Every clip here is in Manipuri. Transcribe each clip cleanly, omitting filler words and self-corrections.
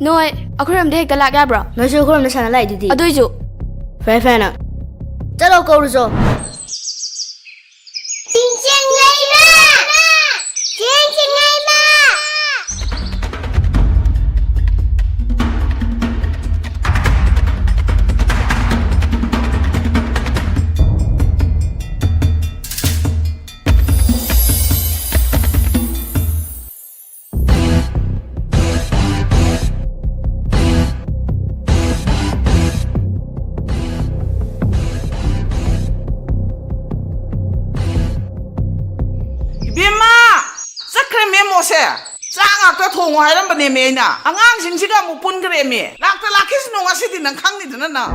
Noi, ꯑꯩꯈꯣꯏꯔꯣꯝꯗ ꯍꯦꯛꯇ ꯂꯥꯛ ꯌꯥꯕ꯭ꯔꯣ? ꯅꯣꯏꯁꯨ ꯑꯩꯈꯣꯏꯔꯣꯝꯗ ꯁꯥꯟꯅ ꯂꯥꯛꯏꯗꯨꯗꯤ. ꯑꯗꯨꯏꯁꯨ ꯐꯔꯦ ꯐꯔꯦꯅ. ꯆꯠꯂꯣ ꯀꯧꯔꯨꯆꯣ. ꯆꯥꯛ ꯊꯣꯡꯉꯣ ꯍꯥꯏꯔꯝꯕꯅꯦꯃꯦ ꯑꯩꯅ ꯑꯉꯥꯡꯁꯤꯡꯁꯤꯒ ꯑꯃꯨꯛ ꯄꯨꯟꯈ꯭ꯔꯦꯃꯦ ꯂꯥꯛꯈꯤꯁꯅꯨ ꯉꯁꯤꯗꯤ ꯅꯪ ꯈꯪꯅꯤꯗꯅ ꯅꯪ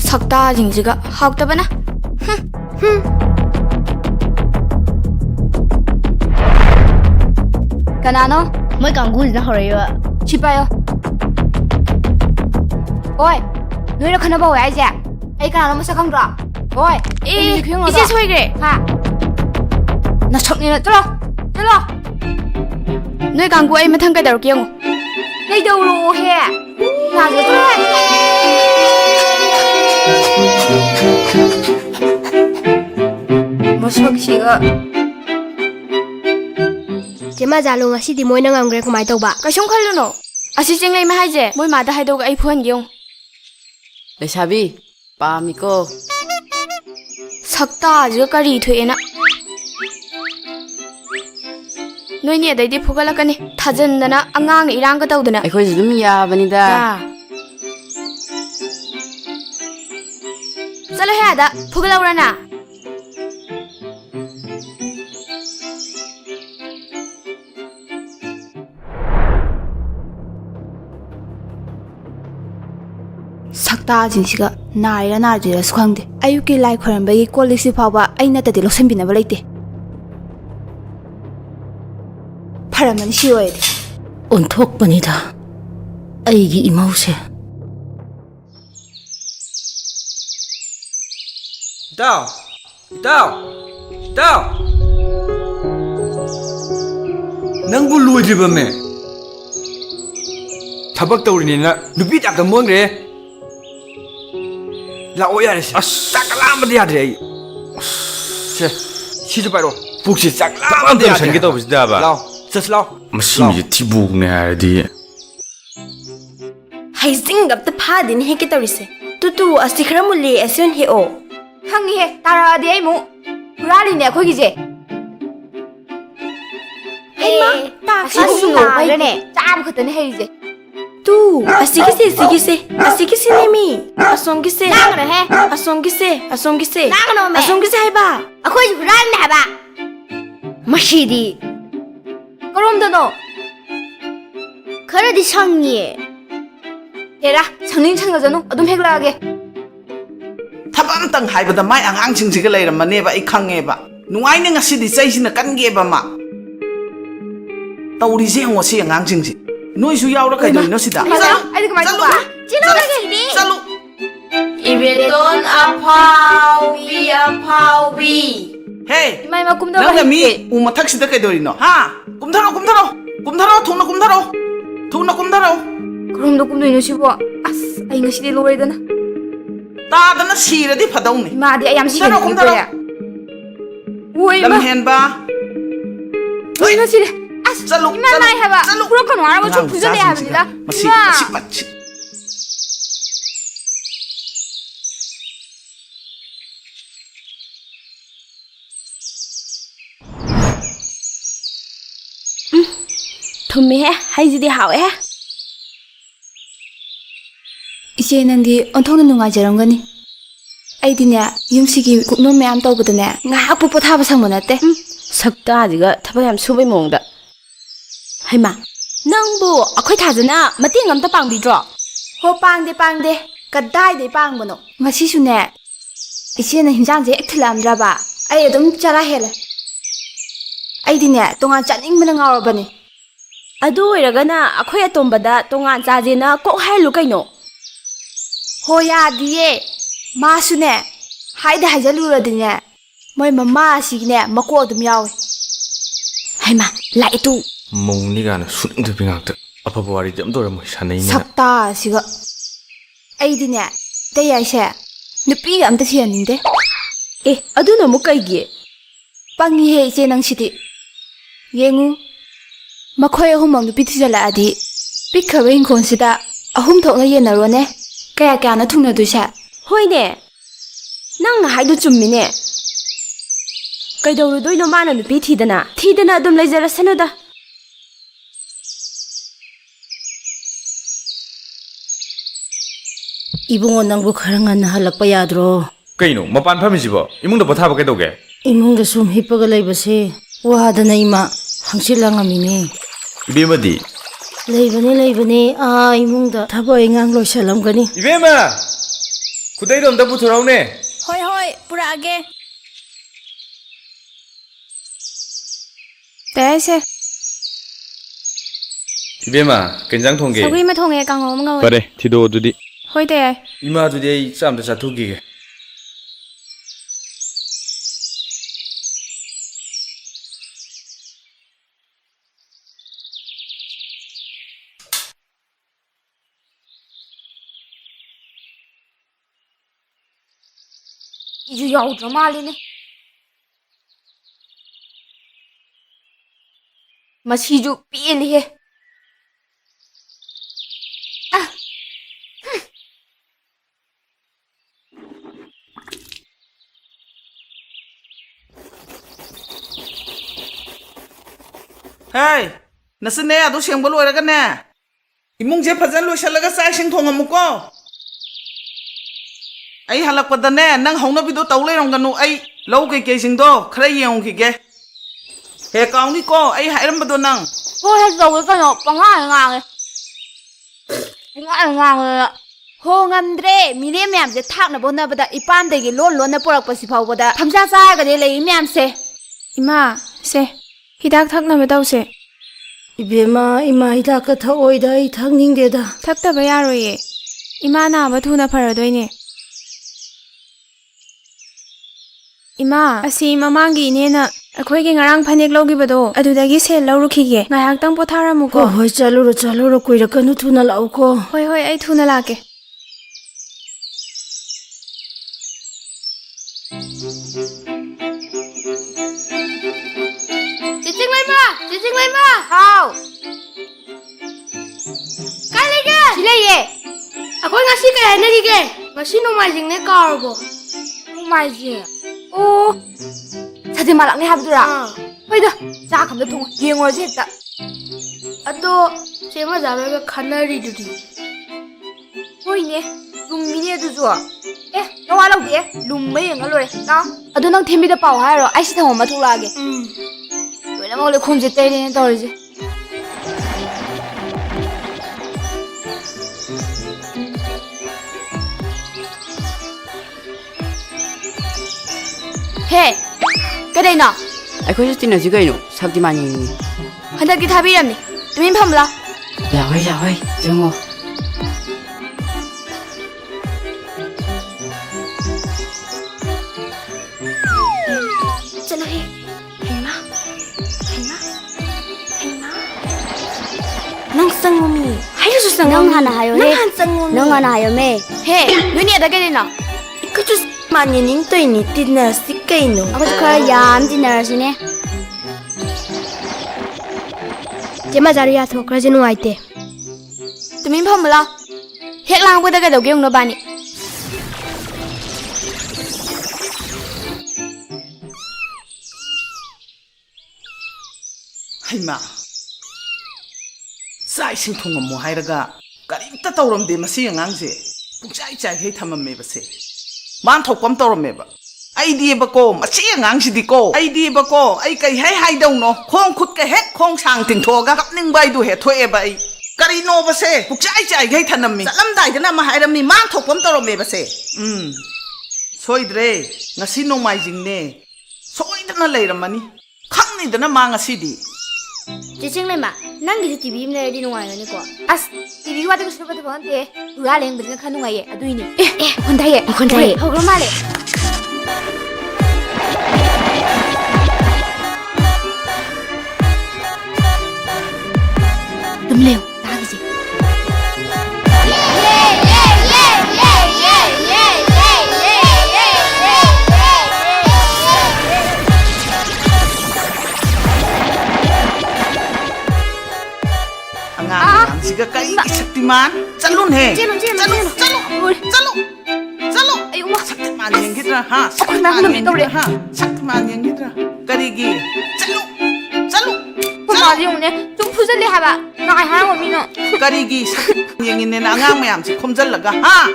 ꯁꯛꯇꯥꯁꯤꯡꯁꯤꯒ ꯍꯥꯎꯇꯕꯅ ꯀꯅꯥꯅꯣ? ꯃꯣꯏ ꯀꯥꯡꯒꯨꯁꯤꯅ ꯍꯧꯔꯛꯏꯕ. ꯁꯤ ꯄꯥꯏꯌꯣ. ꯍꯣꯏ ꯅꯣꯏꯅ ꯈꯟꯅꯕ ꯍꯧꯋꯦ ꯍꯥꯏꯁꯦ? ꯑꯩ ꯀꯅꯥꯅꯣ ꯃꯁꯛ ꯈꯪꯗ꯭ꯔꯣ? ꯍꯣꯏ ꯏꯆꯦ ꯁꯣꯏꯈ꯭ꯔꯦ. ꯍꯥ ꯅꯁꯛꯅꯤꯅ ꯆꯠꯂꯣ. ꯅꯣꯏ ꯀꯥꯡꯒꯨ ꯑꯩ ꯃꯊꯪ ꯀꯩꯗꯧꯔꯛꯀꯦ ꯌꯦꯡꯉꯣ. ꯀꯩꯗꯧꯔꯣꯍꯦ? ꯃꯁꯛꯁꯤꯒ. ꯆꯦꯃꯥꯖꯥꯂꯨ ꯉꯁꯤꯗꯤ ꯃꯣꯏꯅ ꯉꯝꯈ꯭ꯔꯦ ꯀꯃꯥꯏꯅ ꯇꯧꯕ? ꯀꯩꯁꯨꯝ ꯈꯜꯂꯨꯅꯣ. ꯑꯁꯤ ꯆꯤꯡꯂꯩꯃ ꯍꯥꯏꯁꯦ ꯃꯣꯏ ꯃꯥꯗ ꯍꯥꯏꯗꯣꯛꯑꯒ ꯑꯩ ꯐꯨꯍꯟꯒꯦ ꯌꯦꯡꯉꯣ. ꯂꯩꯁꯥꯕꯤ ꯄꯥꯝꯃꯤꯀꯣ. ꯁꯛꯇꯥꯁꯤꯒ ꯀꯔꯤ ꯊꯣꯛꯑꯦꯅ. ꯅꯣꯏꯅꯤ ꯑꯗꯩꯗꯤ ꯐꯨꯒꯠꯂꯛꯀꯅꯤ. ꯊꯥꯖꯟꯗꯅ ꯑꯉꯥꯡꯅ ꯏꯔꯥꯡꯒ ꯇꯧꯗꯅ. ꯑꯩꯈꯣꯏꯁꯨ ꯑꯗꯨꯝ ꯌꯥꯕꯅꯤꯗ. ꯆꯠꯂꯣꯍꯦ ꯑꯗ ꯐꯨꯒꯠꯂꯧꯔꯅ. ꯁꯛꯇꯥꯁꯤꯡꯁꯤꯒ ꯅꯥꯔꯤꯔ ꯅꯥꯗ꯭ꯔꯤꯔꯁꯨ ꯈꯪꯗꯦ. ꯑꯌꯨꯛꯀꯤ ꯂꯥꯏ ꯈꯣꯏꯔꯝꯕꯒꯤ ꯀꯣꯜ ꯂꯤꯛꯁꯤ ꯐꯥꯎꯕ ꯑꯩ ꯅꯠꯇꯗꯤ ꯂꯧꯁꯟꯕꯤꯅꯕ ꯂꯩꯇꯦ. ꯐꯔꯝꯃꯅꯤ ꯁꯤ ꯑꯣꯏꯔꯗꯤ. ꯑꯣꯟꯊꯣꯛꯄꯅꯤꯗ ꯑꯩꯒꯤ ꯏꯃꯧꯁꯦ. ꯏꯇꯥꯎ ꯅꯪꯕꯨ ꯂꯣꯏꯗ꯭ꯔꯤꯕꯃꯦ? ꯊꯕꯛ ꯇꯧꯔꯤꯅꯦꯅ ꯅꯨꯄꯤ ꯇꯥꯛꯇ ꯃꯣꯟꯈ꯭ꯔꯦ. ꯂꯥꯛꯑꯣ ꯌꯥꯔꯦꯁꯦ. ꯆꯥꯛ ꯂꯥꯝꯕꯗꯤ ꯌꯥꯗ꯭ꯔꯦ ꯑꯩ. ꯁꯦ ꯁꯤꯁꯨ ꯄꯥꯏꯔꯣ. ꯄꯨꯛꯁꯤ ꯆꯥꯛ ꯂꯥꯝꯕꯗꯤ ꯌꯥꯗ꯭ꯔꯦ. ꯁꯟꯒꯦ ꯇꯧꯕꯁꯤꯗꯕ. ꯂꯥꯎ ꯆꯠꯁꯤ ꯂꯥꯎ. ꯃꯁꯤꯁꯦ ꯊꯤꯕꯨꯛꯅꯦ ꯍꯥꯏꯔꯗꯤ. ꯍꯩꯖꯤꯡꯒ ꯑꯝꯇ ꯐꯥꯗꯦꯅ ꯍꯦꯛꯀꯦ ꯇꯧꯔꯤꯁꯦ. ꯇꯨꯇꯨ ꯑꯁꯤ ꯈꯔ ꯃꯨꯜꯂꯦ ꯑꯁꯤ ꯑꯣꯏꯅ ꯍꯦꯛꯑꯣ. ꯈꯪꯉꯤꯍꯦ. ꯇꯥꯔꯛꯑꯗꯤ ꯑꯩ ꯑꯃꯨꯛ ꯍꯨꯔꯥꯜꯂꯤꯅꯦ ꯑꯩꯈꯣꯏꯒꯤꯁꯦ. ꯑꯁꯤꯒꯨꯝꯕ ꯂꯥꯛꯑꯒꯅꯦ ꯆꯥꯕ ꯈꯛꯇꯅꯦ ꯍꯩꯔꯤꯁꯦ. ꯇꯨ ꯑꯁꯤꯒꯤꯁꯦꯅꯦꯃꯤ. ꯑꯁꯣꯝꯒꯤꯁꯦ. ꯑꯁꯣꯝꯒꯤꯁꯦ ꯍꯥꯏꯕ. ꯑꯩꯈꯣꯏꯁꯨ ꯍꯨꯔꯥꯜꯂꯤꯅꯦ ꯍꯥꯏꯕ. ꯃꯁꯤꯗꯤ ꯀꯔꯣꯝꯗꯅꯣ? ꯈꯔꯗꯤ ꯁꯪꯉꯤꯌꯦ. ꯍꯦꯔꯥ ꯁꯪꯖꯁꯅꯨ ꯑꯗꯨꯝ ꯍꯦꯛꯂꯛꯑꯒꯦ. ꯊꯕꯛ ꯑꯝꯇꯪ ꯍꯥꯏꯕꯗ ꯃꯥꯏ ꯑꯉꯥꯡꯁꯤꯡꯁꯤꯒ ꯂꯩꯔꯝꯃꯅꯦꯕ ꯑꯩ ꯈꯪꯉꯦꯕ. ꯅꯨꯡꯉꯥꯏꯅ ꯉꯁꯤꯗꯤ ꯆꯩꯁꯤꯅ ꯀꯟꯒꯦꯕ ꯃꯥ. ꯇꯧꯔꯤꯁꯦ ꯌꯦꯡꯉꯣ ꯁꯤ ꯑꯉꯥꯡꯁꯤꯡꯁꯤ. ꯅꯣꯏꯁꯨ ꯌꯥꯎꯔ ꯀꯩꯗꯧꯔꯤꯅꯣ ꯁꯤꯗ? ꯑꯩꯗꯤ ꯀꯃꯥꯏꯅ ꯇꯧꯕ? ꯆꯠꯂꯨ. 이베톤 아파우비. ꯍꯦ 이마 kumꯊꯔꯣ. ꯅꯪꯅ ꯃꯤ ꯎ ꯃꯊꯛꯁꯤꯗ ꯀꯩꯗꯧꯔꯤꯅꯣ? ꯍꯥ ꯀꯨꯝꯊꯔꯣ. ꯊꯨꯅ ꯀꯨꯝꯊꯔꯣ. ꯀꯔꯣꯝꯗ ꯀꯨꯝꯗꯣꯏꯅꯣ ꯁꯤꯕꯣ? ꯑꯁ ꯑꯩ ꯉꯁꯤꯗꯤ ꯂꯣꯏꯔꯦꯗꯅ. ꯇꯥꯗꯅ ꯁꯤꯔꯗꯤ ꯐꯗꯧꯅꯤ. ꯏꯃꯥꯗꯤ ꯑꯩ ꯌꯥꯝ ꯀꯨꯝꯊꯔꯣ. ꯂꯝ ꯍꯦꯟꯕ. ꯉꯁꯤꯗꯤ ꯑꯁ ꯆꯠꯂꯨ. 이마 나이 해봐. 풀었거든 알아봐. 좀 부자네 합니다. 마치. ꯊꯨꯝꯃꯦꯍꯦ. ꯍꯩꯁꯤꯗꯤ ꯍꯥꯎꯋꯦꯍꯦ. 이제 ꯅꯪꯗꯤ ꯑꯣꯟꯊꯣꯛꯅ ꯅꯨꯡꯉꯥꯏꯖꯔꯝꯒꯅꯤ. ꯑꯩꯗꯤꯅꯦ ꯌꯨꯝꯁꯤꯒꯤ ꯀꯨꯞꯅꯣꯝ ꯃꯌꯥꯝ ꯇꯧꯕꯗꯅꯦ ꯉꯥꯏꯍꯥꯛꯄꯨ ꯄꯣꯊꯥꯕ ꯁꯪꯕ ꯅꯠꯇꯦ. ꯁꯛꯇꯥꯁꯤꯒ ꯊꯕꯛ ꯌꯥꯝ ꯁꯨꯕꯩ ꯃꯑꯣꯡꯗ. ꯍꯩꯃꯥ ꯅꯪꯕꯨ ꯑꯩꯈꯣꯏ ꯊꯥꯖꯅ ꯃꯇꯦꯡ ꯑꯝꯇ ꯄꯥꯡꯕꯤꯗ꯭ꯔꯣ? ꯍꯣ ꯄꯥꯡꯗꯦ. ꯀꯗꯥꯏꯗꯩ ꯄꯥꯡꯕꯅꯣ? ꯉꯁꯤꯁꯨꯅꯦ ꯏꯆꯦꯅ ꯍꯤꯟꯖꯥꯡꯁꯦ ꯍꯦꯛ ꯊꯤꯜꯂꯛꯑꯝꯗ꯭ꯔꯕ ꯑꯩ ꯑꯗꯨꯝ ꯆꯔꯥ ꯍꯦꯜꯂꯦ. ꯑꯩꯗꯤꯅꯦ ꯇꯣꯉꯥꯟ ꯆꯥꯅꯤꯡꯕꯅ ꯉꯥꯎꯔꯕꯅꯤ. ꯑꯗꯨ ꯑꯣꯏꯔꯒꯅ ꯑꯩꯈꯣꯏ ꯑꯇꯣꯝꯕꯗ ꯇꯣꯉꯥꯟ ꯆꯥꯖꯦꯅ ꯀꯣꯛ ꯍꯥꯏꯔꯂꯨ ꯀꯩꯅꯣ? ꯍꯣ ꯌꯥꯗꯤꯌꯦ. ꯃꯥꯁꯨꯅꯦ ꯍꯥꯏꯖꯜꯂꯨꯔꯗꯤꯅꯦ ꯃꯣꯏ ꯃꯃꯥꯁꯤꯒꯤꯅꯦ ꯃꯀꯣꯛ ꯑꯗꯨꯝ ꯌꯥꯎꯋꯦ ꯍꯩꯃꯥ ꯂꯥꯛꯑꯦ ꯇꯨ ꯃꯧꯅꯤ ꯀꯥꯏꯅ ꯁꯨꯅꯤꯡꯗꯕꯤ ꯉꯥꯛꯇ ꯑꯐꯕ ꯋꯥꯔꯤꯗꯤ ꯑꯝꯇ ꯑꯣꯏꯔꯝꯃꯣꯏ ꯁꯥꯟꯅꯩꯅꯦ ꯁꯛꯇꯥꯁꯤꯒ ꯑꯩꯗꯤꯅꯦ ꯏꯇꯩ ꯌꯥꯏꯁꯦ ꯅꯨꯄꯤꯒ ꯑꯝꯇ ꯊꯤꯍꯟꯅꯤꯡꯗꯦ ꯑꯦ ꯑꯗꯨꯅ ꯑꯃꯨꯛ ꯀꯩꯒꯤ ꯄꯪꯉꯤꯍꯦ ꯏꯆꯦ ꯅꯪꯁꯤꯗꯤ ꯌꯦꯡꯉꯨ ꯃꯈꯣꯏ ꯑꯍꯨꯝꯃꯛ ꯅꯨꯄꯤ ꯊꯤꯖꯤꯜꯂꯛꯑꯗꯤ ꯄꯤꯛꯈ꯭ꯔꯕ ꯏꯪꯈꯣꯜꯁꯤꯗ ꯑꯍꯨꯝ ꯊꯣꯛꯅ ꯌꯦꯟꯅꯔꯣꯅꯦ ꯀꯌꯥ ꯀꯌꯥꯅ ꯊꯨꯡꯅꯗꯣꯏꯁꯦ ꯍꯣꯏꯅꯦ ꯅꯪꯅ ꯍꯥꯏꯗꯣ ꯆꯨꯝꯃꯤꯅꯦ ꯀꯩꯗꯧꯔꯨꯗꯣꯏꯅꯣ ꯃꯥꯅ ꯅꯨꯄꯤ ꯊꯤꯗꯅ ꯑꯗꯨꯝ ꯂꯩꯖꯔꯁꯅꯨꯗ 이봉어 낭부 가랑한 할락바 야드로 ꯀꯩꯅꯣ ꯃꯄꯥꯟ ꯐꯝꯃꯤꯁꯤꯕꯣ 이문도 ꯄꯣꯊꯥꯕ ꯀꯩꯗꯧꯒꯦ 이몽도 좀 힙버가 레이버세 와하다나 이마 항실랑함이네 이베마디 레이버네 아 이몽다 타버 잉앙 로샬람가니 이베마 구다이로 엄다 부터라오네 ꯍꯣꯏ ꯍꯣꯏ ꯄꯨꯔꯛꯑꯒꯦ ꯇꯌꯥꯏꯁꯦ 이베마 겐장 통게 ꯁꯧꯒ꯭ꯔꯤ ꯑꯃ ꯊꯣꯡꯉꯦ ꯀꯥꯡꯍꯧ ꯑꯃ ꯉꯧꯋꯦ 그래 티도 두디 ꯍꯣꯏ ꯇꯌꯥꯏ 이마두디 에이 쌈도 자투기게 이주 야우드라 말리네. 마시주 삐리해. Hey, nasine adu sengba loiraga ne. Imungje fazan loisalaga sa sing thongamuko. Ai halakpada ne nang haunabido tawleironganu ai lau ke singdo khara yengkhige. He kaungni ko ai hairambado nang. Ho he zawe kano pangang ngang. ꯍꯣ ꯉꯝꯗ꯭ꯔꯦ ꯃꯤꯔꯦꯝ ꯃꯌꯥꯝꯁꯦ ꯊꯥꯛꯅꯕ ꯍꯣꯠꯅꯕꯗ ꯏꯄꯥꯝꯗꯒꯤ ꯂꯣꯟꯅ ꯄꯨꯔꯛꯄꯁꯤ ꯐꯥꯎꯕꯗ ꯊꯝꯆꯥ ꯆꯥꯔꯒꯗꯤ ꯂꯩꯔꯤ ꯃꯌꯥꯝꯁꯦ 이마, 세, 히닥 탁나면 다우세. 이베마 이마 히다카 타오이다 이 탕닝데다 탁다바 야로예. 이마 나아바 투나 파라도이네. 이마, 아시 마망기 이네나 ꯑꯩꯈꯣꯏꯒꯤ ꯉꯔꯥꯡ ꯐꯅꯦꯛ ꯂꯧꯈꯤꯕꯗꯣ ꯑꯗꯨꯗꯒꯤ ꯁꯦꯜ ꯂꯧꯔꯨꯈꯤꯒꯦ ꯉꯥꯏꯍꯥꯛꯇꯪ ꯄꯣꯊꯥꯔꯝꯃꯨꯀꯣ ꯍꯣꯏ ꯆꯠꯂꯨꯔꯣ ꯀꯨꯏꯔꯛꯀꯅꯨ ꯊꯨꯅ ꯂꯥꯛꯎꯀꯣ ꯍꯣꯏ ꯑꯩ ꯊꯨꯅ ꯂꯥꯛꯀꯦ Cicing Lema. Hao. Kai lege. Sileye. Akoy ngasi kay hanagige. Ngasi nomaijing ne kaarbo. Nomaijing. Oh. 사진 말랑네 하부더라. 호이다. 자, 감도 통. 기행어지 했다. 아또 제마 자매가 카나리들이. 호이네. 룸미네도 좋아. 에, 너 와라오게. 룸메 응알로래. 나. 아도 넌 템비다 빠오 하러. 아이시 탕 엄마 통라게. 왜냐면 원래 곰지 때리는 떨지. 해. 그래 나. ꯑꯩꯈꯣꯏꯁꯨ ꯇꯤꯟꯅꯁꯤ ꯀꯩꯅꯣ ꯁꯛꯇꯤ ꯃꯥꯟꯅꯤꯡꯉꯤ 한달기 답이랍니. 두민 팜라. ꯌꯥꯋꯣꯏ ꯆꯪꯉꯣ चलो हे. हेमा. ꯅꯪ ꯆꯪꯉꯣꯃꯤ 하이르수 쌍. ꯅꯪ ꯍꯥꯟ나 하요 ꯅꯪ 한 쌍ꯉꯣꯃꯤ. ꯅꯪ ꯍꯥꯟꯅ 하요ꯃꯦ 해. 눈이 에다게 되나. 그저 만년인또이니 띠나스 까이노 아버지 그래 얌 지나라시네. 제마 자리야 더 그러지 누아이때 두민 팜라. 핵랑보다 게 너게 용너 바니. Haima. Sai sing thongamu hairaga karimta tawramde masi angangse. Pungchai chai hei thamamebase. Man thokpam tawrameba. Ai dieba ko masi angangsi diko. Ai dieba ko ai kai hai hai dawno. Khong khut ka hek khong sang tingthoga kapning bai du he thoeba ai. Kari no base. Pungchai chai hei thanammi. Salamdai dana ma hairami man thokpam tawramebase. Soidre ngasi nomai jingne. Soidana leiramani. Khangni dana ma ngasi di. Cicing Lema. Nanggi TV imne di nungayo ko. As TV wa de suba de bonte. Ura leng bidna khanungaye. Aduini. Hondaye. 건다ye 호그로 말해. ꯑꯗꯨꯝ ꯂꯩꯌꯨ ꯇꯥꯈꯤꯁꯤ Siga kai Saktiman, calon he. Calon. Ayo wah Saktiman yang kita ha. Saktiman yang kita ha. Saktiman yang kita. Karigi. Calon. Mama yung ne, tum phuzali haba. Nakai hang mo mino. Karigi Saktiman yang ini na ngang mayam si khomjal laga ha.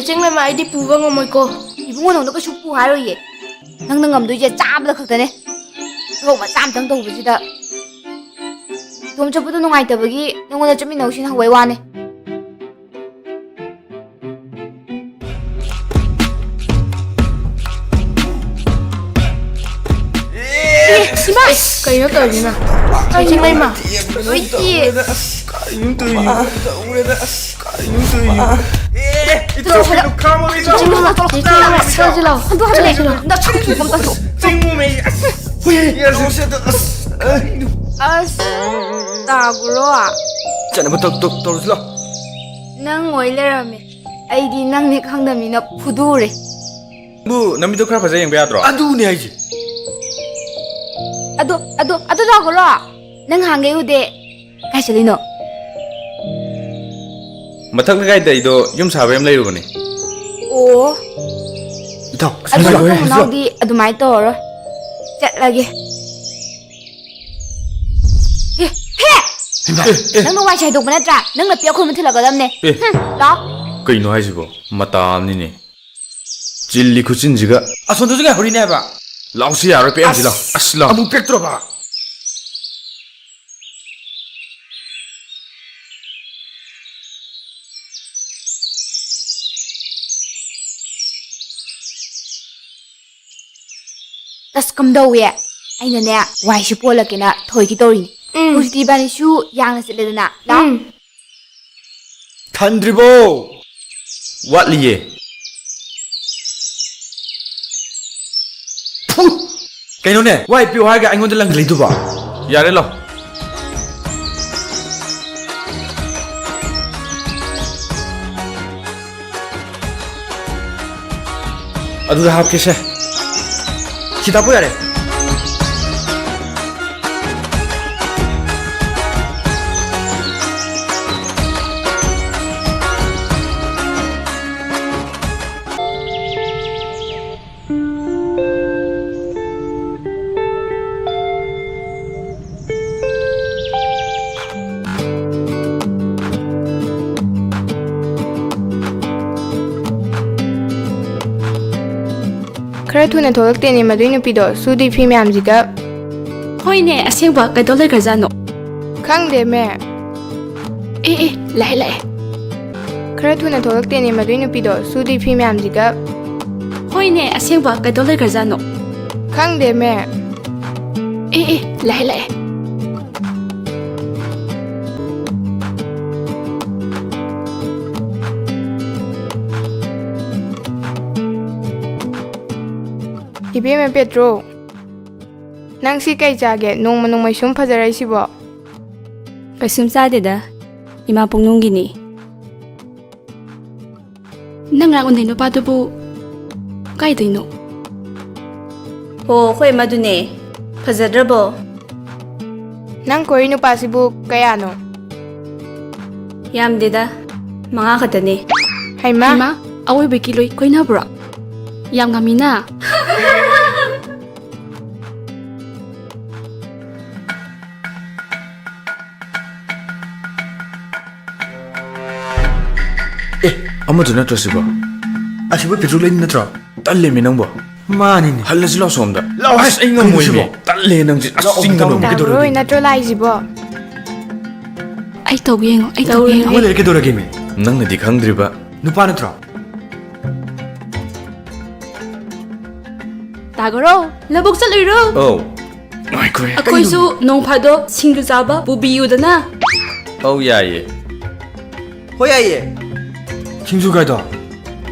Cheng lai mai di puwa ngomoi ko. Ibungo nong ka supu haro ye. Nang nangam je cham da khaktane. Thok ma cham tang tong bisi da. Tom chapu to nongai ta bagi nongo da chami nausin hawai wane. Sima, kayo to ni na. Cheng lai ma. Oi ji. Ito kinu kamo ito. Cheng lai ma. Cheng lai ma. Na cham ki kom ta so. Tingmu me. Yes, As ta guro a. Chana ba tok sila. Nang ngoi lerame. Ai di nang ni khangdami na phudure. Bu nami to khara phajai yang ba yadro. Adu ne ai. Ado ta guro. Nang hange ude. Kai chalino. Mathak na gai dai do yum sabe am leiru bane. Oh. Ito, Ado ko na di adumai to ro. Chat lagi. Nang no wai chai dok na tra. Nang na pya khon ma thila ga dam ne. La. Kaino haisibo matam ni ne. Chilli khuchin jiga Asonto juga hori ne ba. lausi yaro pe am jila. Asla. Amu pektro ba. Tas kam do ye. Ai na ne wai shi pola ke na thoi ki tori. Usiti bani shu yang na sile na. La. Thandribo. What liye? Kaino ne? Wai pio ha ga angon de lang lei du ba. Yare lo. Adu da hap keshe. Kita po yare. Khara thuna tholakte ni madui nupido sudi phi myam jiga ꯍꯣꯏꯅꯦ ꯑꯁꯦꯡꯕ ꯀꯩꯗꯧ ꯂꯩꯈ꯭ꯔꯖꯥꯠꯅꯣ khangde me. ꯂꯥꯛꯑꯦ Khara thuna tholakte ni madui nupido sudi phi myam jiga ꯍꯣꯏꯅꯦ ꯑꯁꯦꯡꯕ ꯀꯩꯗꯧ ꯂꯩꯈ꯭ꯔꯖꯥꯠꯅꯣ khangde me. ꯂꯥꯛꯑꯦ Ibeme Petro. Nang si kay jage nong manong may sum fajarai sibo. ꯀꯩꯁꯨꯝ ꯆꯥꯗꯦꯗ ꯏꯃꯥ ꯄꯨꯡꯅꯨꯡꯒꯤꯅꯤ ꯅꯪ ꯉꯔꯥꯡ ꯎꯟꯗꯩ ꯅꯨꯄꯥꯗꯨꯕꯨ ꯀꯥꯏꯗꯩꯅꯣ ꯑꯣ ꯍꯣꯏ ꯃꯗꯨꯅꯦ ꯐꯖꯗ꯭ꯔꯕꯣ Nang koi nupa sibu kaya no. ꯌꯥꯝꯗꯦꯗ 5 ꯈꯛꯇꯅꯦ Haima. ꯏꯃꯥ ꯑꯋꯣꯏꯕ ꯀꯤꯂꯣꯏ ꯀꯣꯏꯅꯕ꯭ꯔꯣ ꯌꯥꯝ ꯉꯝꯃꯤꯅ Amadu na trasibo. Asibo petrol lain na tra. Talle mi nang bo. Mani ni. Halaji lo somda. Lao has Ai ngam moi mi. Talle nang ji asing da no. Roi na trolai sibo. ꯑꯩ ꯇꯧꯒꯦ ꯌꯦꯡꯉꯣ ꯑꯩ ꯇꯧꯒꯦ ꯌꯦꯡꯉꯣ Wala ke dora game. Nang na di khangdriba. Nupa na tra. ꯇꯥꯒꯔꯣ ꯂꯕꯨꯛ ꯆꯠꯂꯨꯏꯔꯣ Oh. Ai kwe. ꯑꯩꯈꯣꯏꯁꯨ ꯅꯣꯡ ꯐꯥꯗꯣꯛ ꯁꯤꯡꯖꯨ ꯆꯥꯕ ꯄꯨꯕꯤꯌꯨꯗꯅ Oh yeah ye. ꯍꯣꯏ ꯌꯥꯏꯌꯦ ꯁꯤꯡꯖꯨ ꯀꯥꯏꯗꯣ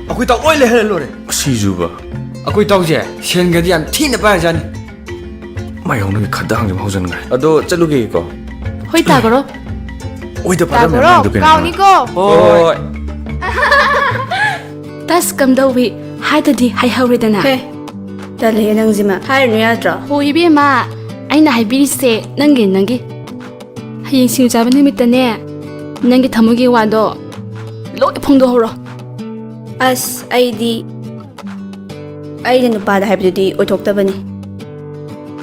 ꯑꯩꯈꯣꯏ ꯇꯥꯎ ꯂꯣꯏ ꯂꯩꯍꯜꯂ ꯂꯣꯏꯔꯦ ꯁꯤꯖꯨꯕ ꯑꯩꯈꯣꯏ ꯇꯥꯎꯁꯦ ꯁꯦꯟꯒꯗꯤ ꯌꯥꯝ ꯊꯤꯅ ꯄꯥꯏꯔꯖꯥꯠꯅꯤ ꯃꯥꯌꯣꯡꯅꯒꯤ ꯈꯗꯥꯡꯁꯦ ꯍꯧꯖꯤꯟꯈ꯭ꯔꯦ ꯑꯗꯣ ꯆꯠꯂꯨꯒꯦꯀꯣ ꯍꯣꯏ ꯇꯥꯒꯔꯣ ꯑꯣꯏꯗ ꯄꯥꯗ ꯇꯥꯒꯣꯔꯣ ꯃꯌꯥꯝꯗꯣ ꯀꯩꯅꯣ ꯀꯥꯎꯅꯤꯀꯣ ꯍꯣꯏ ꯇꯁ ꯀꯝꯗꯧꯋꯤ ꯍꯥꯏꯗꯗꯤ ꯍꯥꯏꯍꯧꯔꯦꯗꯅ ꯍꯦ ꯇꯜꯂꯦ ꯅꯪꯁꯤꯃ ꯍꯥꯏꯔꯨꯅꯨ ꯌꯥꯗ꯭ꯔꯣ ꯍꯣ ꯏꯕꯦꯝꯃ ꯑꯩꯅ ꯍꯥꯏꯕꯤꯔꯤꯁꯦ ꯅꯪꯒꯤ ꯍꯌꯦꯡ ꯁꯤꯡꯖꯨ ꯆꯥꯕ ꯅꯨꯃꯤꯠꯇꯅꯦ ꯅꯪꯒꯤ ꯊꯃꯣꯏꯒꯤ ꯋꯥꯗꯣ ꯂꯣꯏ ꯐꯣꯡꯗꯣꯛꯍꯧꯔꯣ ꯑꯁ ꯑꯩꯅ ꯅꯨꯄꯥꯗ ꯍꯥꯏꯕꯗꯨꯗꯤ ꯑꯣꯏꯊꯣꯛꯇꯕꯅꯤ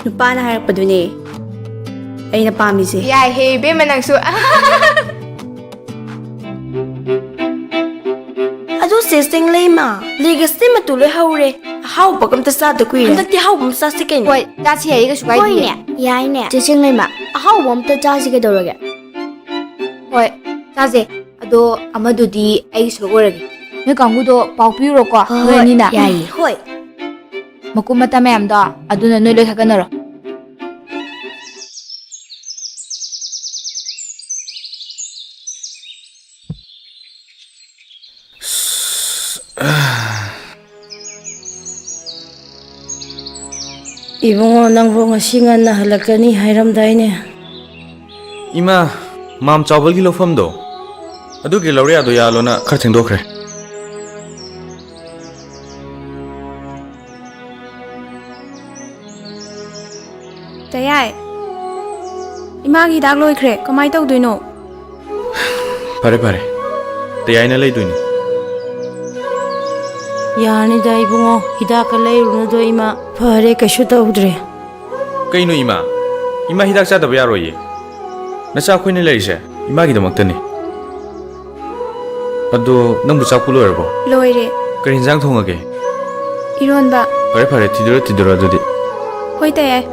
ꯅꯨꯄꯥꯅ ꯍꯥꯏꯔꯛꯄꯗꯨꯅꯦ ꯑꯩꯅ ꯄꯥꯝꯃꯤꯁꯦ ꯌꯥꯏ ꯍꯦ ꯏꯕꯦꯝꯃ ꯅꯪꯁꯨ ꯑꯗꯨ ꯆꯦꯁꯤꯡ ꯂꯩꯃ ꯂꯤꯒꯁꯇꯤ ꯃꯇꯨ ꯂꯣꯏ ꯍꯧꯔꯦ ꯑꯍꯥꯎꯕ ꯑꯝꯇ ꯆꯥꯗ ꯀꯨꯏꯔꯦ ꯍꯟꯗꯛꯇꯤ ꯑꯍꯥꯎꯕ ꯑꯃ ꯆꯥꯁꯤ ꯀꯩꯅꯣ ꯍꯣꯏ ꯆꯥꯁꯤ ꯌꯥꯏꯌꯦ ꯀꯩꯁꯨ ꯀꯥꯏꯗꯦ ꯍꯣꯏꯅꯦ ꯌꯥꯏꯅꯦ ꯆꯦꯁꯤꯡ ꯂꯩꯃ ꯑꯍꯥꯎꯕ ꯑꯝꯇ ꯆꯥꯁꯤ ꯀꯩꯗꯧꯔꯒꯦ ꯍꯣꯏ ꯆꯥꯁꯦ ꯑꯗꯣ ꯑꯃꯗꯨꯗꯤ ꯑꯩ ꯁꯔꯨꯛ ꯑꯣꯏꯔꯒꯦ ꯅꯣꯏ ꯀꯥꯡꯕꯨꯗꯣ ꯄꯥꯎ ꯄꯤꯔꯨꯔꯣꯀꯣ ꯅꯣꯏ ꯑꯅꯤꯅ ꯌꯥꯏꯌꯦ ꯍꯣꯏ ꯃꯀꯨꯞ ꯃꯇꯥ ꯃꯌꯥꯝꯗꯣ ꯑꯗꯨꯅ ꯅꯣꯏ ꯂꯣꯏ ꯈꯛꯀꯅꯔꯣ 이봉어 낭보 ngasi ngana halakani hairamdaine. 이마 맘 짜벌기 로펌도 ꯑꯗꯨꯒꯤ ꯂꯧꯔꯦꯌꯥꯗꯣ ꯌꯥꯜꯂꯣꯅ ꯈꯔ ꯊꯦꯡꯗꯣꯛꯈ꯭ꯔꯦ ꯇꯌꯥꯏ ꯏꯃꯥꯒꯤ ꯍꯤꯗꯥꯛ ꯂꯣꯏꯈ꯭ꯔꯦ ꯀꯃꯥꯏ ꯇꯧꯗꯣꯏꯅꯣ ꯐꯔꯦ ꯐꯔꯦ ꯇꯌꯥꯏꯅ ꯂꯩꯗꯣꯏꯅꯤ 야니다 이봉어 히다카 레이루노도 이마 파레 까슈 따우드레. ꯀꯩꯅꯣ 이마 ꯍꯤꯗꯥꯛ ꯆꯥꯗꯕ ꯌꯥꯔꯣꯏꯌꯦ ꯅꯆꯥ ꯑꯩꯈꯣꯏꯅ ꯂꯩꯔꯤꯁꯦ ꯏꯃꯥꯒꯤꯗꯃꯛꯇꯅꯤ ꯑꯗꯣ ꯅꯪꯕꯨ ꯆꯥꯛꯄꯨ ꯂꯣꯏꯔꯕꯣ ꯂꯣꯏꯔꯦ ꯀꯔꯤ ꯏꯟꯖꯥꯡ ꯊꯣꯡꯉꯒꯦ ꯏꯔꯣꯟꯕ ꯐꯔꯦ ꯐꯔꯦ ꯊꯤꯗꯣꯔꯣ ꯑꯗꯨꯗꯤ ꯍꯣꯏ ꯇꯌꯥꯏ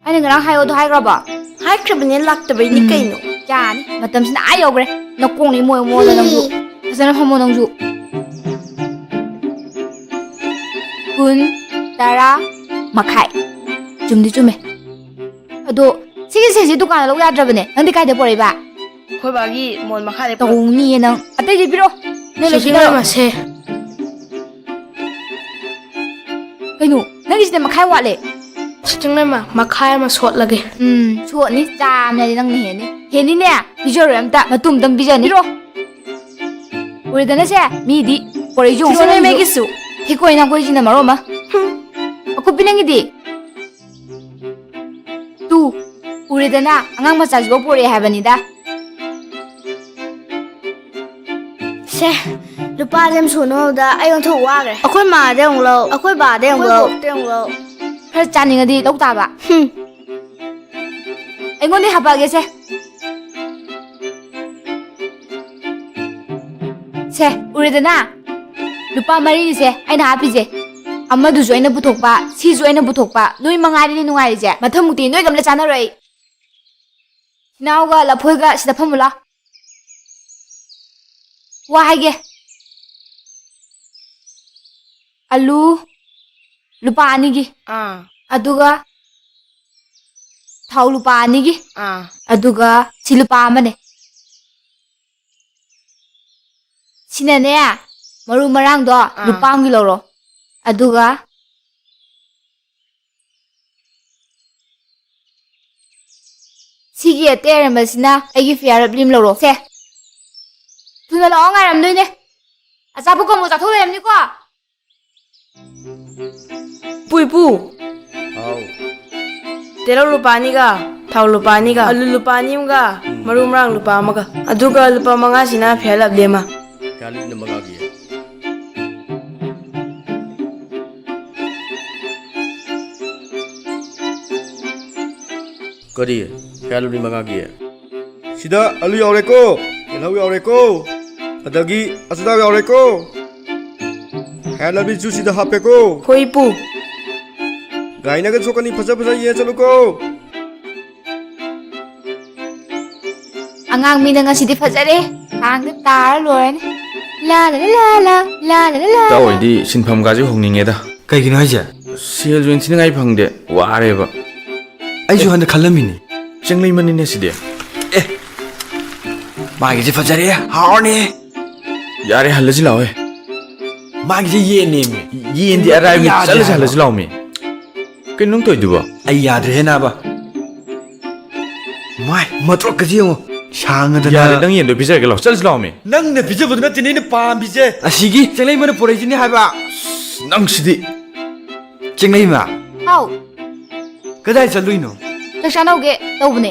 ꯑꯩꯅ ꯉꯔꯥꯡ ꯍꯥꯏꯌꯣꯗꯣ ꯍꯥꯏꯈ꯭ꯔꯕꯣ ꯍꯥꯏꯈ꯭ꯔꯕꯅꯦ ꯂꯥꯛꯇꯕꯩꯅꯤ ꯀꯩꯅꯣ ꯌꯥꯅꯤ ꯃꯇꯝꯁꯤꯅ ꯌꯧꯈ꯭ꯔꯦ ꯅꯀꯣꯡꯅꯤ ꯃꯣꯏꯗ ꯅꯪꯁꯨ ꯐꯖꯅ ꯐꯝꯃꯣ ꯅꯪꯁꯨ 10:10 ꯆꯨꯝꯗꯤ ꯆꯨꯝꯃꯦ ꯑꯗꯣ ꯁꯤꯒꯤ ꯁꯦꯠꯁꯤ ꯗꯨꯀꯥꯟꯗ ꯂꯧ ꯌꯥꯗ꯭ꯔꯕꯅꯦ ꯅꯪꯗꯤ ꯀꯥꯏꯗ ꯄꯣꯔꯛꯏꯕ ꯑꯩꯈꯣꯏ ꯕꯥꯒꯤ ꯃꯣꯟ ꯃꯈꯥꯗ ꯇꯧꯅꯤꯌꯦ ꯅꯪ ꯑꯇꯩꯗꯤ ꯄꯤꯔꯣ ꯅꯣꯏ ꯂꯣꯏꯁꯤꯟꯅꯔꯣ 마세. ꯀꯩꯅꯣ ꯅꯪꯒꯤꯁꯤꯗ ꯃꯈꯥꯏ ꯋꯥꯠꯂꯦ 시청내마 마카야마 솥라게. ꯁꯣꯠꯅꯤ ꯆꯥꯝꯅꯗꯤ ꯅꯪꯅ ꯍꯦꯟ니네 ꯄꯤꯖꯔꯣꯏ ꯑꯝꯇ ꯃꯇꯨꯡ ꯄꯤꯖꯅꯤ ꯄꯤꯔꯣ 우리들은세 미디 꼬리중 시청내 매기수 히코이나 꼬리지나 마로마 코피냉이디 뚜 우리들나 앙앙마 짜지고 꼬리 하바니다 세 루파 좀 소노다 아용 더 와그래 아코이 마데 옹로 아코이 바데 옹로 그래서 짜닝어디 럭다바 앵고니 하바게세 세 우리들나 루파 마리니세 아이나 하피제 아마두주 아이나 부톡바 시주 아이나 부톡바 노이 망아리니 누가리제 마থা무티 노이 감래 짜나로이 나오가 라포이가 시다 팜물라 와 하게 알루 루파 아니기 아두가 타우 루파 아니기 아두가 시 루파 아마네 시네네 마루 마랑도 루파앙기 로로 아두가 시기에 때려마시나 애기 피아를 림 로로 세 두나 라옹 아람도이네 아사부가 모자 토레랍니까 뿌이뿌 तेरा 루파니가 थाउ 루파니가 알루 루파님가 마루마랑 루파마가 아두가 루파 망아시나 펠랍데마 ꯀꯥꯂꯤꯞꯅ ꯃꯉꯥꯒꯤ ꯀꯔꯤ ꯀꯥꯂꯤꯞꯅ ꯃꯉꯥꯒꯤ 시다 알루 야오레꼬 텔하우 야오레꼬 아다기 아스다 야오레꼬 헬라비 주시다 하페꼬 호이뿌 가이나가 소카니 파자파자 예 잘루꼬 아강미는 것이디 파자리 강득 따라 로엔 라라라라 따오이디 신팜까지 홍닝에다 ꯀꯩꯒꯤꯅꯣ ꯍꯥꯏꯁꯦ ꯁꯦꯜ ꯖꯣꯏꯟ ꯊꯤꯅꯉꯥꯏ ꯐꯪꯗꯦ ꯋꯥꯔꯦꯕ ꯑꯩꯁꯨ ꯍꯟꯗꯛ ꯈꯜꯂꯝꯃꯤꯅꯤ ꯆꯤꯡꯂꯩ ꯃꯅꯤꯅꯦ ꯁꯤꯗꯤ ꯃꯥꯒꯤꯁꯦ ꯐꯖꯔꯦ ꯍꯥꯎꯔꯅꯤ ꯌꯥꯔꯦ ꯍꯜꯂꯁꯤ ꯂꯥꯛꯑꯣ ꯃꯥꯒꯤꯁꯦ ꯌꯦꯟꯅꯦꯃꯤ ꯌꯦꯟꯗꯤ ꯑꯔꯥꯏꯕꯅꯤ ꯆꯠꯂꯁꯤ ꯍꯜꯂꯁꯤ ꯂꯥꯛꯑꯣꯃꯤ ꯀꯩꯅꯣ ꯅꯪ ꯇꯧꯏꯗꯨꯕꯣ ꯑꯩ ꯌꯥꯗ꯭ꯔꯦꯍꯦ ꯅꯥꯕ ꯃꯥꯏ ꯃꯇ꯭ꯔꯣꯛꯀꯁꯤ ꯌꯦꯡꯉꯣ ꯁꯥꯡꯉꯗꯅ ꯌꯥꯔꯦ ꯅꯪ ꯌꯦꯟꯗꯣ ꯄꯤꯖꯔꯒꯦ ꯂꯥꯛꯑꯣ ꯆꯠꯂꯁꯤ ꯂꯥꯛꯑꯣꯃꯤ ꯅꯪꯅ ꯄꯤꯖꯕꯗꯨ ꯅꯠꯇꯦꯅꯦ ꯑꯩꯅ ꯄꯥꯝꯃꯤꯁꯦ ꯑꯁꯤꯒꯤ ꯆꯤꯡꯂꯩꯃꯅ ꯄꯨꯔꯛꯏꯁꯤꯅꯤ ꯍꯥꯏꯕ ꯅꯪ ꯁꯤꯗꯤ ꯆꯤꯡꯂꯩꯃ ꯍꯥꯎ ꯀꯗꯥꯏ ꯆꯠꯂꯨꯏꯅꯣ ꯆꯥꯛ ꯆꯥꯅꯧꯒꯦ ꯇꯧꯕꯅꯦ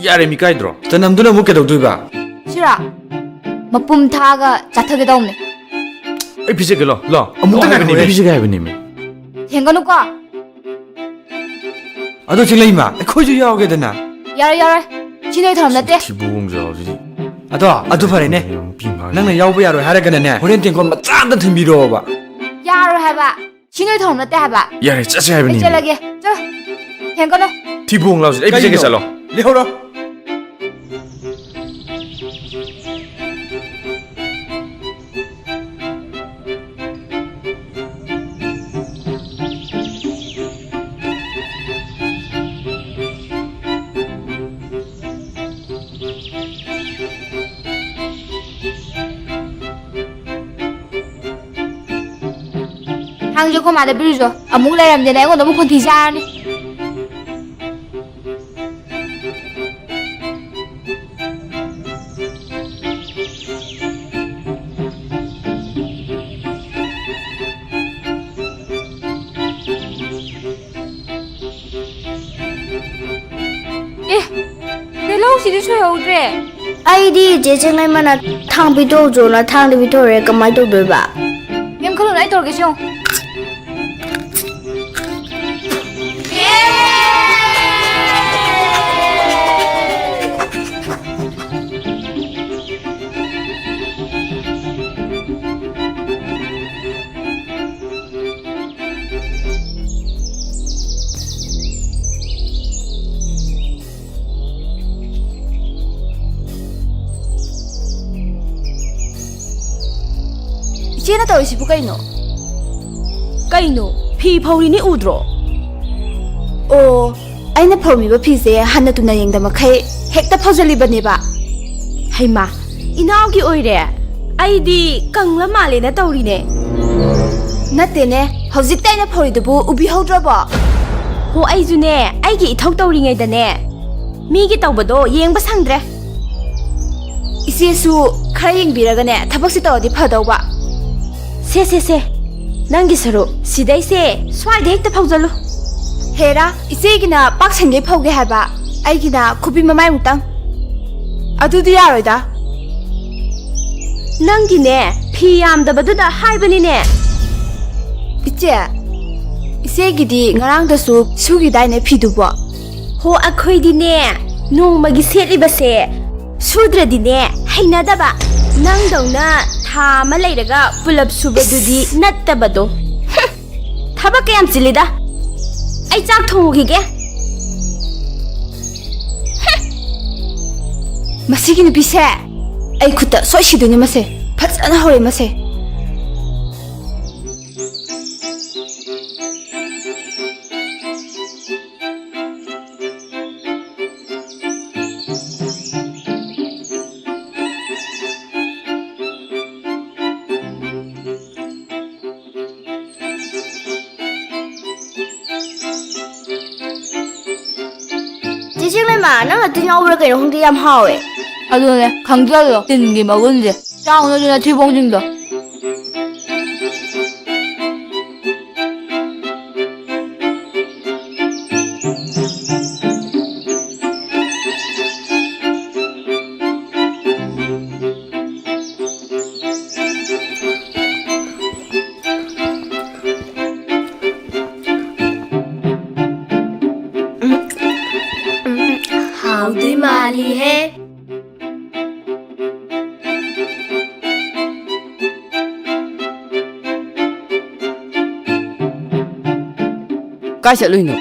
ꯌꯥꯔꯦ ꯃꯤ ꯀꯥꯏꯗ꯭ꯔꯣ ꯆꯅꯝꯗꯨꯅ ꯑꯃꯨꯛ ꯀꯩꯗꯧꯗꯣꯏꯕ ꯁꯤꯔꯥ ꯃꯄꯨꯝ ꯊꯥꯒ ꯆꯥꯊꯒꯦ ꯇꯧꯕꯅꯦ ꯑꯩ ꯄꯤꯖꯒꯦ ꯂꯥꯛꯑꯣ ꯑꯃꯨꯛꯇ ꯍꯥꯏꯕꯅꯦ ꯉꯥꯏꯈꯣꯍꯦ. ꯄꯤꯖꯒꯦ ꯍꯥꯏꯕꯅꯦꯃꯤ ꯊꯦꯡꯒꯅꯨꯀꯣ ꯑꯗꯣ ꯆꯤꯡꯂꯩꯃ ꯑꯩꯈꯣꯏꯁꯨ ꯌꯥꯎꯒꯦꯗꯅ ꯌꯥꯔꯣꯏ ꯁꯤ ꯅꯣꯏ ꯊꯧꯔꯝ ꯅꯠꯇꯦ ꯊꯤꯕꯣꯡꯖꯥꯎꯁꯤꯗꯤ ꯑꯗꯣ ꯐꯔꯦꯅꯦ ꯅꯪꯅ ꯌꯥꯎꯕ ꯌꯥꯔꯣꯏ ꯍꯥꯏꯔꯒꯅꯅꯦ ꯍꯣꯔꯦꯟ ꯇꯦꯡꯀꯣꯠ ꯃꯆꯥ ꯑꯝꯇ ꯊꯤꯟꯕꯤꯔꯛꯑꯣꯕ ꯌꯥꯔꯣꯏ ꯍꯥꯏꯕ ꯁꯤ ꯅꯣꯏ ꯊꯧꯔꯝ ꯅꯠꯇꯦ ꯍꯥꯏꯕ ꯌꯥꯔꯦ ꯆꯠꯁꯦ ꯑꯩ ꯍꯥꯏꯕꯅꯤ ꯆꯠꯂꯒꯦ ꯆꯠ ꯊꯦꯡꯒꯅꯨ ꯊꯤꯕꯣꯡ ꯂꯥꯎꯁꯤꯗꯤ ꯑꯩ ꯄꯤꯖꯒꯦ ꯆꯠꯂꯣ ꯂꯩꯍꯧꯔꯣ ꯍꯥꯡꯖꯦ ꯑꯩꯈꯣꯏ ꯃꯥꯗ ꯄꯤꯔꯨꯆꯣ ꯑꯃꯨꯛ ꯂꯩꯔꯝꯗꯦꯅ ꯑꯩꯉꯣꯟꯗ ꯑꯃꯨꯛ ꯈꯣꯟꯊꯤ ꯆꯥꯔꯅꯤ ꯇꯤꯜꯍꯧꯁꯤꯗꯤ ꯁꯣꯏꯍꯧꯗ꯭ꯔꯦ ꯑꯩꯗꯤ ꯆꯦ ꯆꯤꯡꯂꯩꯃꯅ ꯊꯥꯡ ꯄꯤꯊꯣꯛꯎꯆꯣꯅ ꯊꯥꯡꯗꯤ ꯄꯤꯊꯣꯛꯎꯔꯦ ꯀꯃꯥꯏꯅ ꯇꯧꯗꯣꯏꯕ ꯀꯩꯝ ꯈꯜꯂꯨꯅꯨ ꯑꯩ ꯇꯧꯔꯒꯦ ꯌꯦꯡꯉꯨ 이제는 떨어지고 가이노. 가이노 피 파우리니 우드로. ꯑꯣ ꯑꯩꯅ ꯐꯧꯃꯤꯕ ꯐꯤꯁꯦ ꯍꯟꯅ ꯇꯨꯅ ꯌꯦꯡꯗ ꯃꯈꯩ ꯍꯦꯛꯇ ꯐꯧꯖꯜꯂꯤꯕꯅꯦꯕ ꯍꯩꯃꯥ 이나오기 오이래. 아이디 깡라 말레나 떠오리네. ꯅꯠꯇꯦꯅꯦ ꯍꯧꯖꯤꯛꯇ ꯑꯩꯅ ꯐꯧꯔꯤꯗꯨꯕꯨ ꯎꯕꯤꯍꯧꯗ꯭ꯔꯕꯣ ꯍꯣ ꯑꯩꯖꯨꯅꯦ ꯑꯩꯒꯤ ꯏꯊꯧ ꯇꯧꯔꯤꯉꯩꯗꯅꯦ ꯃꯤꯒꯤ ꯇꯧꯕꯗꯣ ꯌꯦꯡꯕ ꯁꯪꯗ꯭ꯔꯦ. ꯏꯆꯦꯁꯨ ꯈꯔ ꯌꯦꯡꯕꯤꯔꯒꯅꯦ ꯊꯕꯛꯁꯤ ꯇꯧꯔꯗꯤ ꯐꯗꯧꯕ 세 ꯅꯪꯒꯤ ꯁꯔꯨꯛ ꯁꯤꯗꯩꯁꯦ ꯁ꯭ꯋꯥꯏꯗ ꯍꯦꯛꯇ ꯐꯧꯖꯜꯂꯨ. ꯍꯦꯔꯥ ꯏꯆꯦꯒꯤꯅ ꯄꯥꯛꯁꯟꯒꯩ ꯐꯧꯒꯦ ꯍꯥꯏꯕ ꯑꯩꯒꯤꯅ ꯈꯨꯕꯤ ꯃꯃꯥꯏꯃꯨꯛꯇꯪ ꯑꯗꯨꯗꯤ ꯌꯥꯔꯣꯏꯗ ꯅꯪꯒꯤꯅꯦ ꯐꯤ ꯌꯥꯝꯗꯕꯗꯨꯗ ꯍꯥꯏꯕꯅꯤꯅꯦ. ꯏꯆꯦꯒꯤꯗꯤ ꯉꯔꯥꯡꯗꯁꯨ ꯁꯨꯒꯤꯗꯥꯏꯅꯦ ꯐꯤꯗꯨꯕꯣ. ꯍꯣ ꯑꯩꯈꯣꯏꯗꯤꯅꯦ ꯅꯣꯡꯃꯒꯤ ꯁꯦꯠꯂꯤꯕꯁꯦ ꯁꯨꯗ꯭ꯔꯗꯤꯅꯦ ꯍꯩꯅꯗꯕ. ꯅꯪꯗꯧꯅ ꯊꯥ ꯑꯃ ꯂꯩꯔꯒ ꯄꯨꯂꯞ ꯁꯨꯕꯗꯨꯗꯤ ꯅꯠꯇꯕꯗꯣ. ꯊꯕꯛ ꯀꯌꯥꯝ ꯆꯤꯜꯂꯤꯗ. ꯑꯩ ꯆꯥꯛ ꯊꯣꯡꯉꯨꯈꯤꯒꯦ. ꯃꯁꯤꯒꯤ ꯅꯨꯄꯤꯁꯦ ꯑꯩ ꯈꯨꯠꯇ ꯁꯣꯏ ꯁꯤꯗꯣꯏꯅꯦ ꯃꯁꯦ ꯐꯖꯅ ꯍꯧꯔꯦ ꯃꯁꯦ. ꯆꯦ ꯆꯤꯡꯂꯩꯃ ꯅꯪꯅ ꯇꯤꯟ ꯌꯥꯎꯕ꯭ꯔꯥ ꯀꯩꯅꯣ ꯈꯪꯗꯦ ꯌꯥꯝ ꯍꯥꯎꯋꯦ. ꯑꯗꯨꯅꯦ ꯈꯪꯖꯜꯂꯣ ꯇꯤꯟꯒꯤ ꯃꯒꯨꯟꯁꯦ ꯆꯥꯎꯅꯗꯨꯅ ꯊꯤꯕꯣꯡꯁꯤꯡꯗꯣ हाउदी माली है ꯀꯥꯏ ꯆꯠꯂꯨꯏꯅꯣ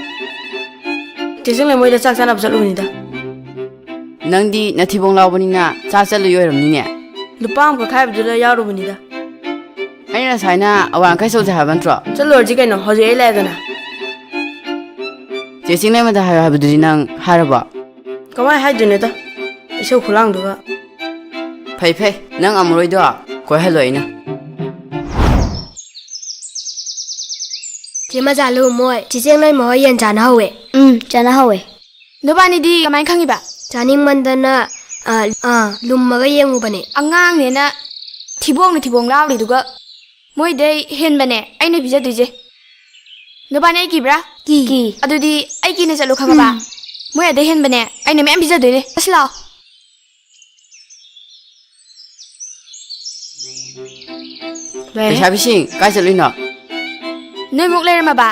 ꯆꯦꯆꯤꯡꯂꯩ ꯃꯣꯏꯗ ꯆꯥꯛ ꯆꯥꯅꯕ ꯆꯠꯂꯨꯕꯅꯤꯗ ꯅꯪꯗꯤ ꯅꯊꯤꯕꯣꯡ ꯂꯥꯎꯕꯅꯤꯅ ꯆꯥꯛ ꯆꯠꯂꯨꯏ ꯑꯣꯏꯔꯝꯅꯤꯅꯦ ꯂꯨꯄꯥ ꯑꯃꯈꯛ ꯈꯥꯏꯕꯗꯨꯗ ꯌꯥꯎꯔꯨꯕꯅꯤꯗ ꯑꯩꯅ ꯉꯁꯥꯏꯅ ꯑꯋꯥꯡꯈꯩ ꯆꯧꯁꯦ ꯍꯥꯏꯕ ꯅꯠꯇ꯭ꯔꯣ ꯆꯠꯂꯨꯔꯁꯤ ꯀꯩꯅꯣ ꯍꯧꯖꯤꯛ ꯑꯩ ꯂꯩꯔꯦꯗꯅ ꯆꯦ ꯆꯤꯡꯂꯦꯝꯕꯗ ꯍꯥꯏꯌꯣ ꯍꯥꯏꯕꯗꯨꯗꯤ ꯅꯪ ꯍꯥꯏꯔꯕꯣ? ꯀꯃꯥꯏ ꯍꯥꯏꯗꯣꯏꯅꯣꯗ ꯏꯁꯧ ꯈꯨꯂꯥꯡꯗꯨꯒ. ꯐꯩ ꯐꯩ ꯅꯪ ꯑꯃꯔꯣꯏꯗꯣ ꯀꯣꯏꯍꯜꯂꯣ ꯑꯩꯅ. ꯆꯦ ꯃꯆꯥ ꯂꯨ ꯃꯣꯏ ꯆꯤꯆꯦꯡ ꯂꯩ ꯃꯍꯣꯏ ꯌꯦꯟ ꯆꯥꯅꯍꯧꯋꯦ. ꯆꯥꯅꯍꯧꯋꯦ. ꯅꯕꯥꯅꯤꯗꯤ ꯀꯃꯥꯏꯅ ꯈꯪꯉꯤꯕ? ꯆꯥꯅꯤꯡꯃꯟꯗꯅ ꯂꯨꯝꯃꯒ ꯌꯦꯡꯉꯨꯕꯅꯦ. ꯑꯉꯥꯡꯅꯦꯅ ꯊꯤꯕꯣꯡ ꯂꯥꯎꯔꯤꯗꯨꯒ ꯃꯣꯏꯗꯩ ꯍꯦꯟꯕꯅꯦ ꯑꯩꯅ ꯄꯤꯖꯗꯣꯏꯁꯦ. ꯅꯕꯥꯅꯤ ꯑꯩ ꯀꯤꯕ꯭ꯔꯥ? ꯀꯤ. ꯑꯗꯨꯗꯤ ꯑꯩ ꯀꯤꯅ ꯆꯠꯂꯨ ꯈꯪꯉꯕ? ꯃꯣꯏ ꯑꯗꯩ ꯍꯦꯟꯕꯅꯦ ꯑꯩꯅ ꯃꯌꯥꯝ ꯄꯤꯖꯗꯣꯏꯅꯦ. ꯑꯁ ꯂꯥꯛꯑꯣ. ꯂꯩꯁꯥꯕꯤꯁꯤꯡ ꯀꯥꯏ ꯆꯠꯂꯨꯏꯅꯣ? ꯅꯣꯏꯃꯨꯛ ꯂꯩꯔꯝꯃꯕ?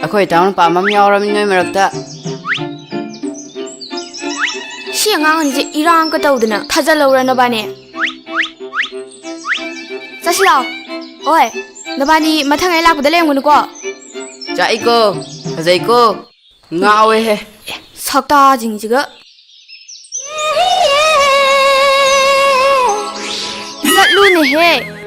ꯑꯩꯈꯣꯏ ꯏꯇꯥꯎ ꯅꯨꯄꯥ ꯑꯃ ꯌꯥꯎꯔꯝꯃꯤ ꯅꯣꯏ ꯃꯔꯛꯇ. ꯁꯤ ꯑꯉꯥꯡ ꯑꯅꯤꯁꯦ ꯏꯔꯥꯡꯀ ꯇꯧꯗꯅ ꯊꯥꯖꯜꯍꯧꯔ ꯅꯕꯥꯅꯤ. ꯆꯠꯁꯤ ꯂꯥꯛꯑꯣ. ꯍꯣꯏ ꯅꯕꯥꯅꯤ ꯃꯊꯪ ꯑꯩ ꯂꯥꯛꯄꯗ ꯂꯩꯔꯝꯒꯅꯨꯀꯣ. ꯆꯥꯛꯏꯀꯣ ꯐꯖꯩꯀꯣ ꯉꯥꯎꯋꯦꯍꯦ. ꯁꯛꯇꯥꯁꯤꯡꯁꯤꯒ. ꯆꯠꯂꯨꯅꯦꯍꯦ.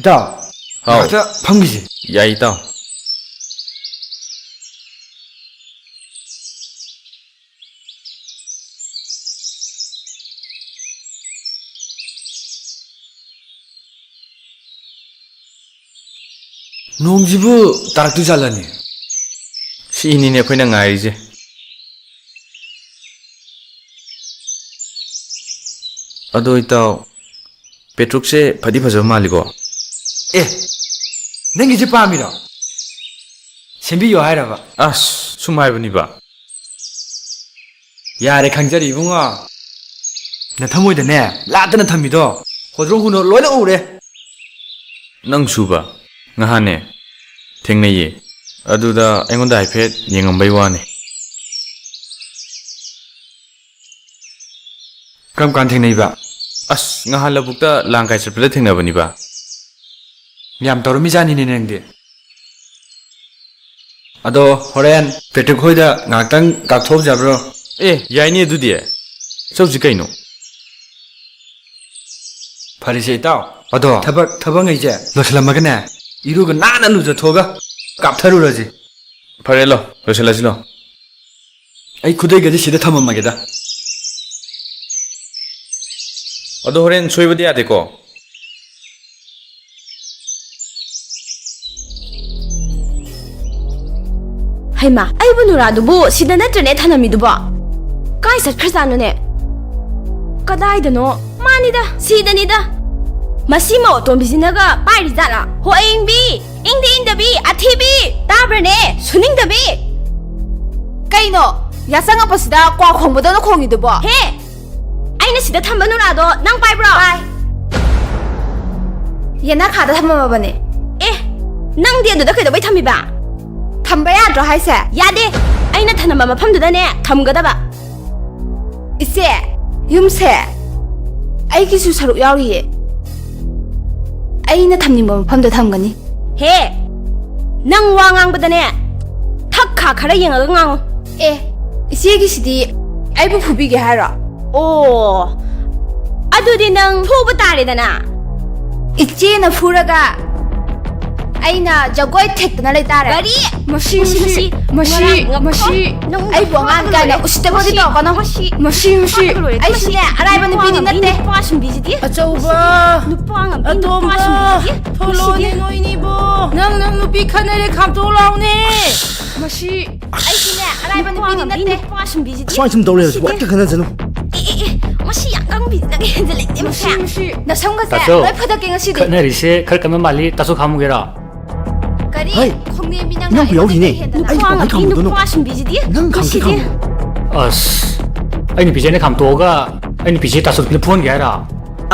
이따 ꯍꯥꯎ. ꯉꯥꯛꯇ ꯐꯝꯈꯤꯁꯤ. ꯌꯥꯏ ꯏꯇꯥꯎ. ꯅꯣꯡꯁꯤꯕꯨ ꯇꯥꯔꯛꯇꯣꯏꯖꯥꯠꯂꯅꯦ? ꯁꯤꯅꯤꯅꯦ ꯑꯩꯈꯣꯏꯅ ꯉꯥꯏꯔꯤꯁꯦ. ꯑꯗꯣ ꯏꯇꯥꯎ ꯄꯦꯇ꯭ꯔꯨꯛꯁꯦ ꯐꯗꯤ ꯐꯖꯕ ꯃꯥꯜꯂꯤꯀꯣ? ꯑꯦ ꯅꯪꯒꯤꯁꯦ ꯄꯥꯝꯃꯤꯔꯣ? ꯁꯦꯝꯕꯤꯌꯣ ꯍꯥꯏꯔꯕ? ꯑꯁ ꯁꯨꯝ ꯍꯥꯏꯕꯅꯤꯕ. ꯌꯥꯔꯦ ꯈꯪꯖꯔꯤ 이bun가. ꯅꯊꯃꯣꯏꯗꯅꯦ ꯂꯥꯠꯇꯅ ꯊꯝꯃꯤꯗꯣ ꯍꯣꯗ꯭ꯔꯣꯡ ꯍꯨꯅꯣ ꯂꯣꯏꯅ ꯎꯔꯦ. ꯅꯪ ꯁꯨꯕ ꯉꯍꯥꯟꯅꯦ ꯊꯦꯡꯅꯩꯌꯦ. ꯑꯗꯨꯗ ꯑꯩꯉꯣꯟꯗ ꯍꯥꯏꯐꯦꯠ ꯌꯦꯡꯉꯝꯕꯩ ꯋꯥꯅꯤ. ꯀꯔꯝ ꯀꯥꯟ ꯊꯦꯡꯅꯩꯕ? ꯑꯁ ꯉꯍꯥꯟ ꯂꯧꯕꯨꯛꯇ ꯂꯥꯡ ꯀꯥꯏ ꯆꯠꯄꯗ ꯊꯦꯡꯅꯕꯅꯤꯕ. ꯌꯥꯝ ꯇꯧꯔꯝꯃꯤꯖꯥꯠꯅꯤꯅꯦ ꯅꯪꯗꯤ. ꯑꯗꯣ ꯍꯣꯔꯦꯟ ꯄꯦꯇ꯭ꯔꯤꯛ ꯈꯣꯏꯗ ꯉꯥꯛꯇꯪ ꯀꯥꯞꯊꯣꯛꯎꯖꯕ꯭ꯔꯣ? ꯑꯦ ꯌꯥꯏꯅꯦ ꯑꯗꯨꯗꯤ. ꯆꯧꯁꯤ ꯀꯩꯅꯣ? ꯐꯔꯤꯁꯦ ꯏꯇꯥꯎ. ꯑꯗꯣ ꯊꯕꯛꯉꯩꯁꯦ ꯂꯣꯏꯁꯤꯜꯂꯝꯃꯒꯅꯦ 이루가 나나 루저토가 깝타루라지. ꯐꯔꯦ ꯂꯣ ꯂꯣꯏꯁꯤꯜꯂꯁꯤ ꯂꯣ. ꯑꯩ ꯈꯨꯗꯩꯒꯗꯤ ꯁꯤꯗ ꯊꯝꯃꯝꯃꯒꯦꯗ. ꯑꯗꯣ ꯍꯣꯔꯦꯟ ꯁꯣꯏꯕꯗꯤ ꯌꯥꯗꯦꯀꯣ? ꯍꯩꯃꯥ ꯑꯩꯕꯨ ꯅꯨꯔꯥꯗꯨꯕꯨ ꯁꯤꯗ ꯅꯠꯇ꯭ꯔꯅꯦ ꯊꯅꯝꯃꯤꯗꯨꯕꯣ? ꯀꯥꯏ ꯆꯠꯈ꯭ꯔꯖꯥꯠꯅꯣꯅꯦ? ꯀꯗꯥꯏꯗꯅꯣ? ꯃꯥꯅꯤꯗ ꯁꯤꯗꯅꯤꯗ. ꯃꯁꯤꯃ ꯑꯣꯇꯣꯝꯕꯤꯁꯤꯅꯒ ꯄꯥꯏꯔꯤꯖꯥꯠꯂꯥ? ꯍꯣꯏꯡꯕꯤ ꯏꯪꯗꯤ ꯏꯪꯗꯕꯤ ꯑꯊꯤꯕꯤ ꯇꯥꯕ꯭ꯔꯅꯦ ꯁꯨꯅꯤꯡꯗꯕꯤ. ꯀꯩꯅꯣ ꯌꯥꯆꯪꯉꯛꯄꯁꯤꯗ ꯀ꯭ꯋꯥ ꯈꯣꯡꯕꯗꯧꯅ ꯈꯣꯡꯉꯤꯗꯨꯕꯣ? ꯍꯦ ꯑꯩꯅ ꯁꯤꯗ ꯊꯝꯕ ꯅꯨꯔꯥꯗꯣ ꯅꯪ ꯄꯥꯏꯕ꯭ꯔꯣ? ꯄꯥꯏ. ꯌꯦꯅꯥꯈꯥꯗ ꯊꯝꯃꯝꯃꯕꯅꯦ. ꯑꯦ ꯅꯪꯗꯤ ꯑꯗꯨꯗ ꯀꯩꯗꯧꯕꯩ ꯊꯝꯃꯤꯕ? ꯊꯝꯕ ꯌꯥꯗ꯭ꯔꯣ ꯍꯥꯏꯁꯦ? ꯌꯥꯗꯦ ꯑꯩꯅ ꯊꯅꯝꯕ ꯃꯐꯝꯗꯨꯗꯅꯦ ꯊꯝꯒꯗꯕ. 이제 ꯌꯨꯝꯁꯦ ꯑꯩꯒꯤꯁꯨ ꯁꯔꯨꯛ ꯌꯥꯎꯔꯤꯌꯦ. ꯑꯩꯅ ꯊꯝꯅꯤꯡꯕ ꯃꯐꯝꯗ ꯊꯝꯒꯅꯤ. ꯍꯦ ꯅꯪ ꯋꯥ ꯉꯥꯡꯕꯗꯅꯦ ꯊꯛ ꯈꯥ ꯈꯔ ꯌꯦꯡꯉꯒ ꯉꯥꯡꯉꯣ. ꯑꯦ 이제기시디 ꯑꯩꯕꯨ ꯐꯨꯕꯤꯒꯦ ꯍꯥꯏꯔꯣ? ꯑꯣ ꯑꯗꯨꯗꯤ ꯅꯪ ꯐꯨꯕ ꯇꯥꯔꯦꯗꯅ. 이제나 푸르가 ꯑꯩꯅ ꯖꯒꯣꯏ ꯊꯦꯛꯇꯅ ꯂꯩꯇꯥꯔꯦ. ꯀꯔꯤ? ꯃꯁꯤ ꯑꯩꯕꯨ ꯑꯉꯥꯡ ꯀꯥꯏꯅ ꯎꯁꯤꯠꯇꯕꯗꯤ ꯇꯧꯒꯅꯣ. ꯃꯁꯤ ꯑꯩꯁꯨꯅꯦ ꯑꯔꯥꯏꯕ ꯅꯨꯄꯤꯗꯤ ꯅꯠꯇꯦ. ꯅꯨꯄꯥ ꯁꯨꯝꯕꯤꯁꯤꯗꯤ ꯑꯆꯧꯕ ꯅꯨꯄꯥ ꯉꯝꯕꯤ ꯅꯨꯄꯥ ꯑꯇꯣꯝꯕ ꯁꯨꯝꯕꯤꯁꯤꯗꯤ ꯊꯣꯛꯂꯛꯑꯣꯅꯦ ꯅꯣꯏꯅꯤꯕꯣ. ꯅꯪ ꯅꯨꯄꯤ ꯈꯟꯅꯔꯦ ꯈꯥꯝꯇꯣꯛ ꯂꯥꯎꯅꯦ. ꯃꯁꯤ ꯑꯩꯁꯨꯅꯦ ꯑꯔꯥꯏꯕ ꯅꯨꯄꯤꯗꯤ ꯅꯠꯇꯦ. ꯅꯨꯄꯥ ꯁꯨꯝꯕꯤꯁꯤꯗꯤ ꯁꯨꯃꯥꯏ ꯁꯨꯝ ꯇꯧ ꯂꯩꯔꯁꯨ ꯍꯦꯛꯇ ꯈꯟꯅꯖꯅꯨ. ꯃꯁꯤ ꯌꯥꯝ ꯀꯪꯕꯤꯁꯤꯗꯒ ꯍꯦꯟꯖꯜꯂꯛꯏꯅꯦ ꯃꯁꯤ. ꯅꯁꯝꯒꯁꯦ ꯇꯥꯆꯧ. ꯂꯣꯏ ꯐꯗꯛꯀꯦ ꯉꯁꯤꯗꯤ. ꯈꯠꯅꯔꯤꯁꯦ ꯈꯔ ꯀꯟꯕ ꯃꯥꯜꯂꯤ. ꯇꯥꯁꯨ ꯈꯥꯝꯃꯨꯒꯦꯔꯥ? ꯀꯔꯤ? ꯍꯩ, ꯈꯣꯡꯅꯦꯝꯕꯤ ꯅꯪꯕꯨ ꯌꯥꯎꯔꯤꯅꯦ. ꯅꯨꯄꯥ ꯉꯝꯕꯤ ꯅꯨꯄꯥ ꯁꯨꯝꯕꯤꯁꯤꯗꯤ ꯅꯪ ꯈꯥꯝꯁꯤ ꯈꯥꯝꯃꯨ. ꯑꯁ ꯑꯩ ꯅꯨꯄꯤꯁꯦ ꯑꯩꯅ ꯈꯥꯝꯇꯣꯛꯑꯒ ꯑꯩ ꯅꯨꯄꯤꯁꯦ ꯇꯥꯁꯨꯕꯤꯗ ꯐꯨꯍꯟꯒꯦ ꯍꯥꯏꯔ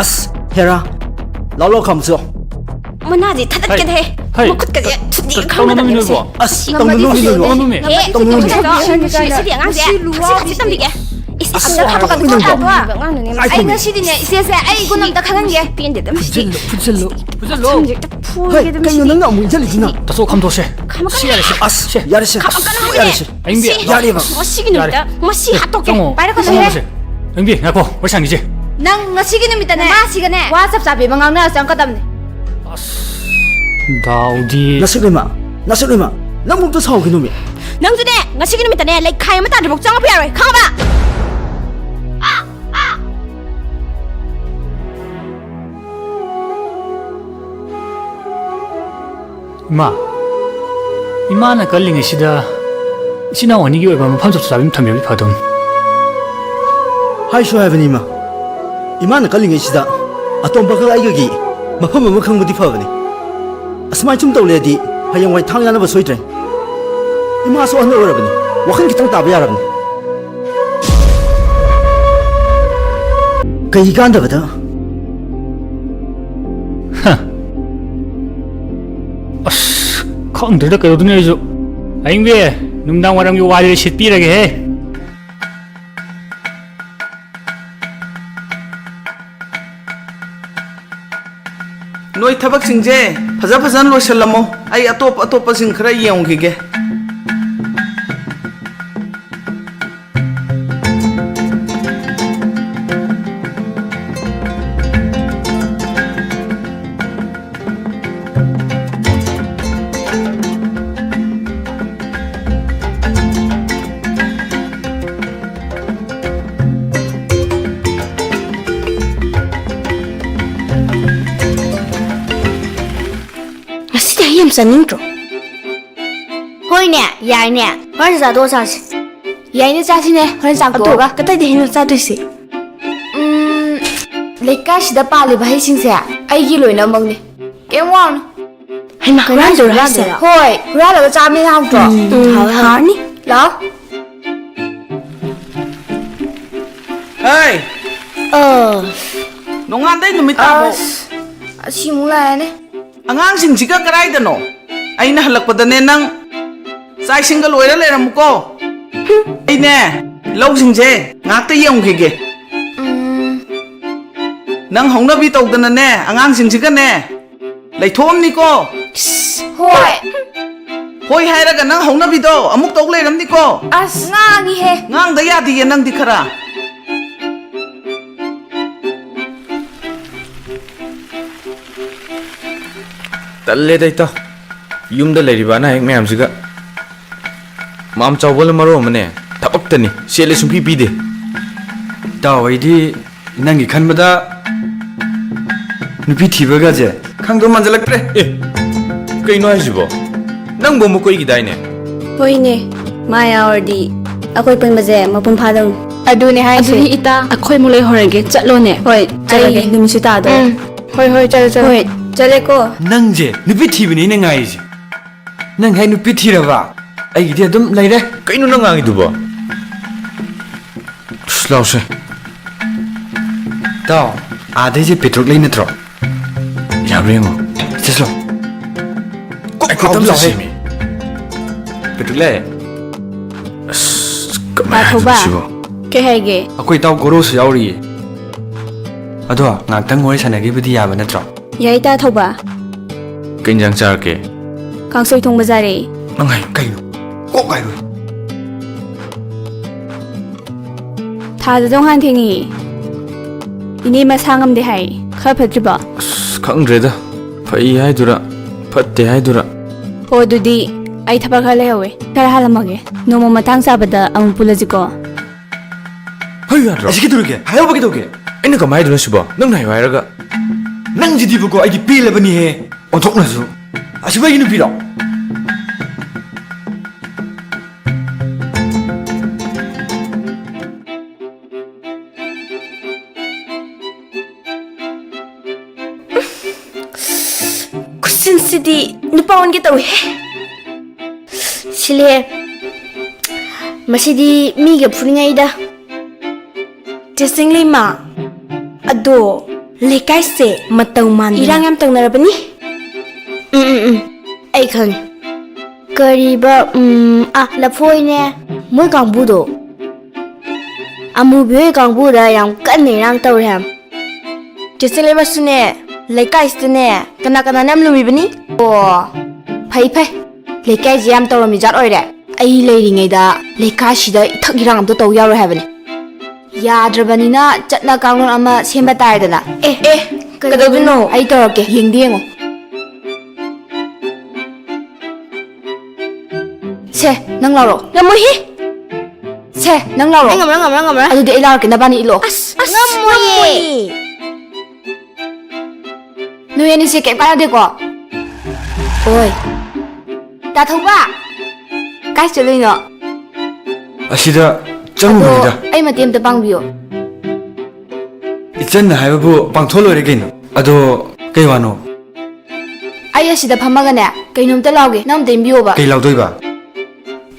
ꯑꯁ ꯍꯦꯔꯥ ꯂꯥꯎ ꯂꯥꯎ ꯈꯥꯝꯁꯨ ꯃꯅꯥꯗꯤ ꯊꯗꯠꯀꯦꯗꯦ ꯃꯈꯨꯠꯀꯗꯤ ꯊꯨꯗꯤ ꯇꯧꯅꯨꯃꯤ ꯅꯣꯏꯕꯣ ꯑꯁ ꯇꯧꯅꯨꯃꯤ ꯅꯣꯏꯕꯣ ꯇꯧꯅꯨꯃꯤ ꯁꯤꯗꯤ ꯑꯉꯥꯡꯁꯦ ꯊꯛꯁꯤ ꯇꯝꯕꯤꯒꯦ ꯑꯝꯇ ꯊꯕꯛ ꯑꯗꯨ ꯇꯧꯕ ꯑꯩ ꯉꯁꯤꯗꯤꯅꯦ ꯏꯆꯦꯁꯦ ꯑꯩ ꯒꯨꯟ ꯑꯝꯇ ꯈꯪꯍꯟꯒꯦ ꯄꯦꯟꯗꯦꯗ ꯃꯁꯤꯗꯤ ꯐꯨꯠꯁꯜꯂꯨ ꯐꯨꯒꯦꯗ ꯀꯩꯅꯣ ꯅꯪꯅ ꯑꯃꯨꯛ 인절리지나 ꯇꯁꯣ ꯈꯥꯝꯇꯣꯛꯁꯦ ꯁꯤ ꯌꯥꯔꯦꯁꯦ ꯑꯁ ꯌꯥꯔꯦꯁꯦ ꯌꯥꯔꯦꯁꯦ ꯑꯩꯡꯕꯤ ꯌꯥꯔꯦꯕ ꯉꯁꯤꯒꯤ ꯅꯨꯃꯤꯠꯇ ꯉꯁꯤ ꯍꯥꯠꯇꯣꯛꯀꯦ ꯆꯪꯉꯣ ꯄꯥꯏꯔꯛꯀꯅꯨꯍꯦ ꯑꯩꯡꯕꯤ ꯉꯥꯏꯈꯣ ꯋꯥꯔꯤ ꯁꯥꯟꯅꯁꯦ ꯅꯪ ꯉꯁꯤꯒꯤ ꯅꯨꯃꯤꯠꯇꯅꯦ ꯃꯥꯁꯤꯒꯅꯦ ꯋꯥ ꯆꯞ ꯆꯥꯕꯤ ꯑꯃ ꯉꯥꯡꯅꯔ ꯆꯪꯉꯛꯀꯗꯕꯅꯦ ꯗꯥꯎꯗꯤ 나슬이마 ꯅꯪꯕꯨꯛꯇ ꯁꯥꯎꯈꯤꯅꯨꯃꯤ ꯅꯪꯁꯨꯅꯦ ꯉꯁꯤꯒꯤ ꯅꯨꯃꯤꯠꯇꯅꯦ ꯂꯩꯈꯥꯏ ꯑꯃ ꯇꯥꯗ꯭ꯔꯤꯐꯥꯎ ꯆꯪꯉꯛꯄ ꯌꯥꯔꯣꯏ ꯈꯪꯉꯕ 이마나 걸링이시다 이시나 원이기 왜 팜 접수 잡으면 탐욕이 파동 하이쇼 하이브니마 이마나 걸링이시다 아톰바가 아이가기 마품 어머 칸부디 파버니 아스마이 좀 떠올려야지 하영와이 탕야나버 소이드레 이마서 하나 어라버니 와хан 기탕 따바 야라버니 그이간다버다 ꯈꯪꯗ꯭ꯔꯦꯗ ꯀꯩꯗꯧꯗꯣꯏꯅꯣ ꯑꯩꯁꯨ ꯑꯌꯤꯡꯕꯤ ꯅꯨꯡꯗꯥꯡ ꯋꯥꯏꯔꯝꯒꯤ ꯋꯥꯔꯤ ꯁꯤꯠꯄꯤꯔꯒꯦ ꯍꯦ ꯅꯣꯏ ꯊꯕꯛꯁꯤꯡꯁꯦ ꯐꯖꯅ ꯂꯣꯏꯁꯜꯂꯝꯃꯣ ꯑꯩ ꯑꯇꯣꯞꯄꯁꯤꯡ ꯈꯔ ꯌꯦꯡꯈꯤꯒꯦ ꯌꯥꯝ ꯆꯥꯅꯤꯡꯗ꯭ꯔꯣ ꯍꯣꯏꯅꯦ ꯌꯥꯏꯅꯦ ꯍꯣꯔꯦꯟ ꯆꯥꯗꯣꯛꯑ ꯆꯥꯁꯤ ꯌꯥꯏꯅꯦ ꯆꯥꯁꯤꯅꯦ ꯍꯣꯔꯦꯟ ꯆꯥꯛꯇꯣꯛꯑꯒ ꯀꯗꯥꯏꯗ ꯍꯦꯟꯅ ꯆꯥꯗꯣꯏꯁꯤ ꯂꯩꯀꯥꯏꯁꯤꯗ ꯄꯥꯜꯂꯤꯕ ꯍꯩꯁꯤꯡꯁꯦ ꯑꯩꯒꯤ ꯂꯣꯏꯅꯃꯛꯅꯤ ꯀꯩꯝ ꯋꯥꯔꯨꯅꯨ ꯍꯩꯃꯥ ꯍꯨꯔꯥꯟꯗꯣꯏꯔꯣ ꯍꯥꯏꯁꯦ ꯍꯣꯏ ꯍꯨꯔꯥꯜꯂꯒ ꯆꯥꯕꯅꯤꯅ ꯍꯥꯎꯇ꯭ꯔꯣ ꯍꯥꯎꯔꯅꯤ ꯂꯥꯎ ꯍꯩ ꯅꯣꯡꯉꯥꯟꯗꯩ ꯅꯨꯃꯤꯠ ꯇꯥꯕꯣ ꯑꯁꯤꯃꯨꯛ ꯂꯥꯛꯑꯦꯅꯦ ꯑꯉꯥꯡꯁꯤꯡꯁꯤꯒ ꯀꯗꯥꯏꯗꯅꯣ ꯑꯩꯅ ꯍꯜꯂꯛꯄꯗꯅꯦ ꯅꯪ ꯆꯥꯛ ꯏꯁꯤꯡꯒ ꯂꯣꯏꯔ ꯂꯩꯔꯝꯃꯨꯀꯣ ꯑꯩꯅꯦ ꯂꯧꯁꯤꯡꯁꯦ ꯉꯥꯛꯇ ꯌꯦꯡꯈꯤꯒꯦ ꯅꯪ ꯍꯧꯅꯕꯤ ꯇꯧꯗꯅꯅꯦ ꯑꯉꯥꯡꯁꯤꯡꯁꯤꯒꯅꯦ ꯂꯩꯊꯣꯛꯑꯝꯅꯤꯀꯣ ꯍꯣꯏ ꯍꯣꯏ ꯍꯥꯏꯔꯒ ꯅꯪ ꯍꯧꯅꯕꯤꯗꯣ ꯑꯃꯨꯛ ꯇꯧ ꯂꯩꯔꯝꯅꯤꯀꯣ ꯑꯁ ꯉꯥꯡꯉꯤꯍꯦ ꯉꯥꯡꯗ ꯌꯥꯗꯤꯌꯦ ꯅꯪꯗꯤ ꯈꯔ ꯇꯜꯂꯦꯗ ꯏꯇꯥꯎ ꯌꯨꯝꯗ ꯂꯩꯔꯤꯕ ꯑꯅꯥ ꯑꯌꯦꯛ ꯃꯌꯥꯝꯁꯤꯒ ꯃꯥꯝ ꯆꯥꯎꯕꯅ ꯃꯔꯣ ꯑꯃꯅꯦ ꯊꯕꯛꯇꯅꯤ ꯁꯦꯠꯂꯦ ꯁꯨꯡꯄꯤ ꯄꯤꯗꯦ ꯏꯇꯥꯎ ꯑꯩꯗꯤ ꯅꯪꯒꯤ ꯈꯟꯕꯗ ꯅꯨꯄꯤ ꯊꯤꯕꯒꯁꯦ ꯈꯪꯗꯧ ꯃꯥꯟꯖꯜꯂꯛꯇ꯭ꯔꯦ ꯑꯦ ꯀꯩꯅꯣ ꯍꯥꯏꯁꯤꯕꯣ ꯅꯪꯕꯨ ꯑꯃꯨꯛ ꯀꯣꯏꯒꯤꯗꯥꯏꯅꯦ ꯍꯣꯏꯅꯦ ꯃꯥ ꯌꯥꯎꯔꯗꯤ ꯑꯩꯈꯣꯏ ꯄꯨꯟꯕꯁꯦ ꯃꯄꯨꯡ ꯐꯥꯗꯧꯅꯤ ꯑꯗꯨꯅꯦ ꯍꯥꯏꯁꯦ ꯑꯗꯨꯗꯤ ꯏꯇꯥ ꯑꯩꯈꯣꯏꯃꯨꯛ ꯂꯩꯍꯧꯔꯒꯦ ꯆꯠꯂꯣꯅꯦ ꯍꯣꯏ ꯆꯠꯂꯒꯦ ꯅꯨꯃꯤꯠꯁꯨ ꯇꯥꯗꯣꯔꯦ ꯍꯣꯏ ꯆꯠꯂꯣ ꯍꯣꯏ ꯆꯠꯂꯦꯀꯣ ꯅꯪꯁꯦ ꯅꯨꯄꯤ ꯊꯤꯕꯅꯤ ꯑꯩꯅ ꯉꯥꯏꯔꯤꯁꯦ ꯅꯪ ꯍꯦꯛ ꯅꯨꯄꯤ ꯊꯤꯔꯕ ꯑꯩꯒꯤꯗꯤ ꯑꯗꯨꯝ ꯂꯩꯔꯦ ꯀꯩꯅꯣ ꯅꯪ ꯉꯥꯡꯉꯤꯗꯨꯕꯣ ꯂꯥꯎꯁꯦ ꯏꯇꯥꯎ ꯑꯥꯗꯩꯁꯦ ꯄꯦꯇ꯭ꯔꯣꯜ ꯂꯩ ꯅꯠꯇ꯭ꯔꯣ ꯌꯥꯕ꯭ꯔꯥ ꯌꯦꯡꯉꯣ ꯆꯠꯂꯣ ꯀꯣꯛ ꯂꯥꯎꯁꯦꯃꯤ ꯄꯦꯇ꯭ꯔꯣꯜ ꯂꯩ ꯀꯃꯥꯏꯅ ꯊꯧꯕꯥ ꯍꯥꯏꯗꯣꯏꯅꯣ ꯀꯩ ꯍꯥꯏꯒꯦ ꯑꯩꯈꯣꯏ ꯏꯇꯥꯎ ꯒꯣꯔꯣꯁꯨ ꯌꯥꯎꯔꯤꯌꯦ ꯑꯗꯣ ꯉꯥꯛꯇꯪ ꯋꯥꯔꯤ ꯁꯥꯟꯅꯈꯤꯕꯗꯤ ꯌꯥꯕ ꯅꯠꯇ꯭ꯔꯣ ꯌꯥꯏ ꯇꯥ ꯊꯧꯕ ꯀꯩ ꯏꯟꯖꯥꯡ ꯆꯥꯔꯛꯀꯦ ꯀꯥꯡꯁꯣꯏ ꯊꯣꯡꯕ ꯆꯥꯔꯦ ꯅꯪ ꯍꯥꯏ ꯀꯩꯅꯣ ꯀꯣꯛ ꯍꯥꯏꯔꯣꯏ ꯊꯥꯗ ꯇꯣꯡꯍꯥꯟ ꯊꯦꯡꯉꯤ ꯏꯅꯦ ꯃꯁꯥ ꯉꯝꯗꯦ ꯍꯥꯏ ꯈꯔ ꯐꯠꯇ꯭ꯔꯤꯕꯣ ꯑꯁ ꯈꯪꯗ꯭ꯔꯦꯗ ꯐꯩ ꯍꯥꯏꯗꯨꯔꯥ ꯐꯠꯇꯦ ꯍꯥꯏꯗꯨꯔꯥ ꯍꯣ ꯑꯗꯨꯗꯤ ꯑꯩ ꯊꯕꯛ ꯈꯔ ꯂꯩꯍꯧꯋꯦ ꯈꯔ ꯍꯥꯜꯂꯝꯃꯒꯦ ꯅꯣꯡꯃ ꯃꯇꯥꯡ ꯆꯥꯕꯗ ꯑꯃꯨꯛ ꯄꯨꯜꯂꯁꯤꯀꯣ ꯍꯩ ꯌꯥꯗ꯭ꯔꯣ ꯑꯁꯤ ꯀꯩꯗꯧꯔꯒꯦ ꯍꯥꯏꯍꯧꯕ ꯀꯩꯗꯧꯒꯦ ꯑꯩꯅ ꯀꯃꯥꯏꯅ ꯍꯥꯏꯗꯣꯏꯅꯣ ꯁꯤꯕꯣ ꯅꯪꯅ ꯍꯥꯏꯌꯨ ꯍꯥꯏꯔꯒ ꯅꯪꯁꯤꯗꯤꯕꯀꯣ ꯑꯩꯗꯤ ꯄꯦꯜꯂꯕꯅꯤꯍꯦ ꯑꯣꯟꯊꯣꯛꯅꯁꯨ ꯑꯁꯤꯕꯨ ꯑꯩꯒꯤ ꯅꯨꯄꯤꯔꯣ ꯈꯨꯠꯁꯤꯟꯁꯤꯗꯤ ꯅꯨꯄꯥ ꯑꯣꯟꯒꯦ ꯇꯧꯋꯦ ꯁꯤꯂꯦ ꯃꯁꯤꯗꯤ ꯃꯤꯒ ꯐꯨꯅꯤꯡꯉꯩꯗ ꯆꯦꯁꯤꯡ ꯂꯩꯃ ꯑꯗꯣ ꯂꯩꯀꯥꯏꯁꯦ ꯃꯇꯧ ꯃꯥꯟꯗꯅ ꯏꯔꯥꯡ ꯌꯥꯝ ꯇꯧꯅꯔꯕꯅꯤ ꯑꯩ ꯈꯪꯉꯦ ꯀꯔꯤꯕ ꯂꯐꯣꯏꯅꯦ ꯃꯣꯏ ꯀꯥꯡꯕꯨꯗꯣ ꯑꯃꯨꯕꯤ ꯍꯣꯏ ꯀꯥꯡꯕꯨꯗ ꯌꯥꯝ ꯀꯟꯅ ꯏꯔꯥꯡ ꯇꯧꯔꯦ ꯍꯥꯏꯕ ꯆꯦꯁꯤꯡ ꯂꯩꯃꯁꯨꯅꯦ ꯂꯩꯀꯥꯏꯁꯤꯗꯅꯦ ꯀꯅꯥ ꯀꯅꯥꯅ ꯌꯥꯝ ꯂꯨꯃꯤꯕꯅꯤ ꯑꯣ ꯐꯩ ꯂꯩꯀꯥꯏꯁꯦ ꯌꯥꯝ ꯇꯧꯔꯝꯃꯤ ꯖꯥꯠ ꯑꯣꯏꯔꯦ ꯑꯩ ꯂꯩꯔꯤꯉꯩꯗ ꯂꯩꯀꯥꯏꯁꯤꯗ ꯏꯊꯛ ꯏꯔꯥꯡ ꯑꯝꯇ ꯇꯧ ꯌꯥꯔꯣꯏ ꯍꯥꯏꯕꯅꯤ ꯌꯥꯗ꯭ꯔꯕꯅꯤꯅ ꯆꯠꯅ ꯀꯥꯡꯂꯣꯟ ꯑꯃ ꯁꯦꯝꯕ ꯇꯥꯔꯦꯗꯅ ꯀꯩꯗꯧꯗꯣꯏꯅꯣ ꯑꯩ ꯇꯧꯔꯛꯀꯦ ꯌꯦꯡꯗꯤ ꯌꯦꯡꯉꯣ ꯁꯦ ꯅꯪ ꯂꯥꯎꯔꯣ ꯉꯝꯃꯣꯏꯍꯦ ꯁꯦ ꯅꯪ ꯂꯥꯎꯔꯣ ꯑꯩ ꯉꯝꯃꯔꯣꯏ ꯑꯗꯨꯗꯤ ꯑꯩ ꯂꯥꯎꯔꯛꯀꯦ ꯅꯕꯥꯅꯤ ꯏꯜꯂꯣ ꯉꯝꯃꯣꯏꯌꯦ ꯅꯣꯏ ꯑꯅꯤꯁꯦ ꯀꯩꯝ ꯀꯥꯟꯅꯗꯦꯀꯣ ꯍꯣꯏ ꯇꯥꯊꯧꯕ ꯀꯥꯏ ꯆꯠꯂꯨꯏꯅꯣ ꯑꯁꯤꯗ ꯆꯪꯉꯨꯕꯅꯤꯗ ꯑꯩ ꯃꯇꯦꯡ ꯑꯝꯇ ꯄꯥꯡꯕꯤꯌꯣ ꯏꯆꯟꯅ ꯍꯥꯏꯕꯕꯨ ꯄꯥꯡꯊꯣꯛ ꯂꯣꯏꯔꯦ ꯀꯩꯅꯣ ꯑꯗꯣ ꯀꯩ ꯋꯥꯅꯣ ꯑꯩ ꯑꯁꯤꯗ ꯐꯝꯃꯒꯅꯦ ꯀꯩꯅꯣꯝꯇ ꯂꯥꯎꯒꯦ ꯅꯪ ꯑꯝꯇ ꯏꯟꯕꯤꯌꯣꯕ ꯀꯩ ꯂꯥꯎꯗꯣꯏꯕ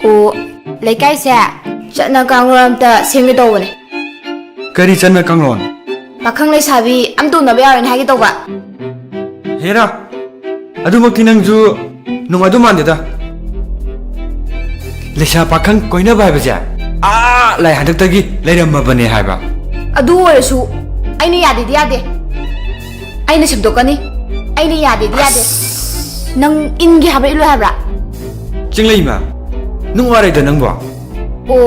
ꯑꯣ ꯂꯩꯀꯥꯏꯁꯦ ꯆꯠꯅ ꯀꯥꯡꯂꯣꯟ ꯑꯝꯇ ꯁꯦꯝꯒꯦ ꯇꯧꯕꯅꯦ ꯀꯔꯤ ꯆꯟꯅ ꯀꯥꯡꯂꯣꯟ ꯄꯥꯈꯪ ꯂꯩꯁꯥꯕꯤ ꯑꯝꯇ ꯎꯅꯕ ꯌꯥꯔꯣꯏꯅ ꯍꯥꯏꯒꯦ ꯇꯧꯕ ꯍꯦꯔꯥ ꯑꯗꯨꯃꯛꯇꯤ ꯅꯪꯁꯨ ꯅꯨꯡꯉꯥꯏꯗꯧ ꯃꯥꯟꯗꯦꯗ ꯂꯩꯁꯥ ꯄꯥꯈꯪ ꯀꯣꯏꯅꯕ ꯍꯥꯏꯕꯁꯦ ꯂꯥꯏ ꯍꯟꯗꯛꯇꯒꯤ ꯂꯩꯔꯝꯃꯕꯅꯦ ꯍꯥꯏꯕ ꯑꯗꯨ ꯑꯣꯏꯔꯁꯨ ꯑꯩꯅ ꯌꯥꯗꯦꯗꯤ ꯌꯥꯗꯦ ꯑꯩꯅ ꯁꯦꯝꯗꯣꯛꯀꯅꯤ ꯑꯩꯅ ꯌꯥꯗꯦꯗꯤ ꯌꯥꯗꯦ ꯅꯪ ꯏꯟꯒꯦ ꯍꯥꯏꯕ꯭ꯔꯥ ꯏꯜꯂꯣ ꯍꯥꯏꯕ꯭ꯔꯥ ꯆꯤꯡꯂꯩꯃ ꯅꯨꯡꯉꯥꯏꯔꯦꯗ ꯅꯪꯕꯣ ꯑꯣ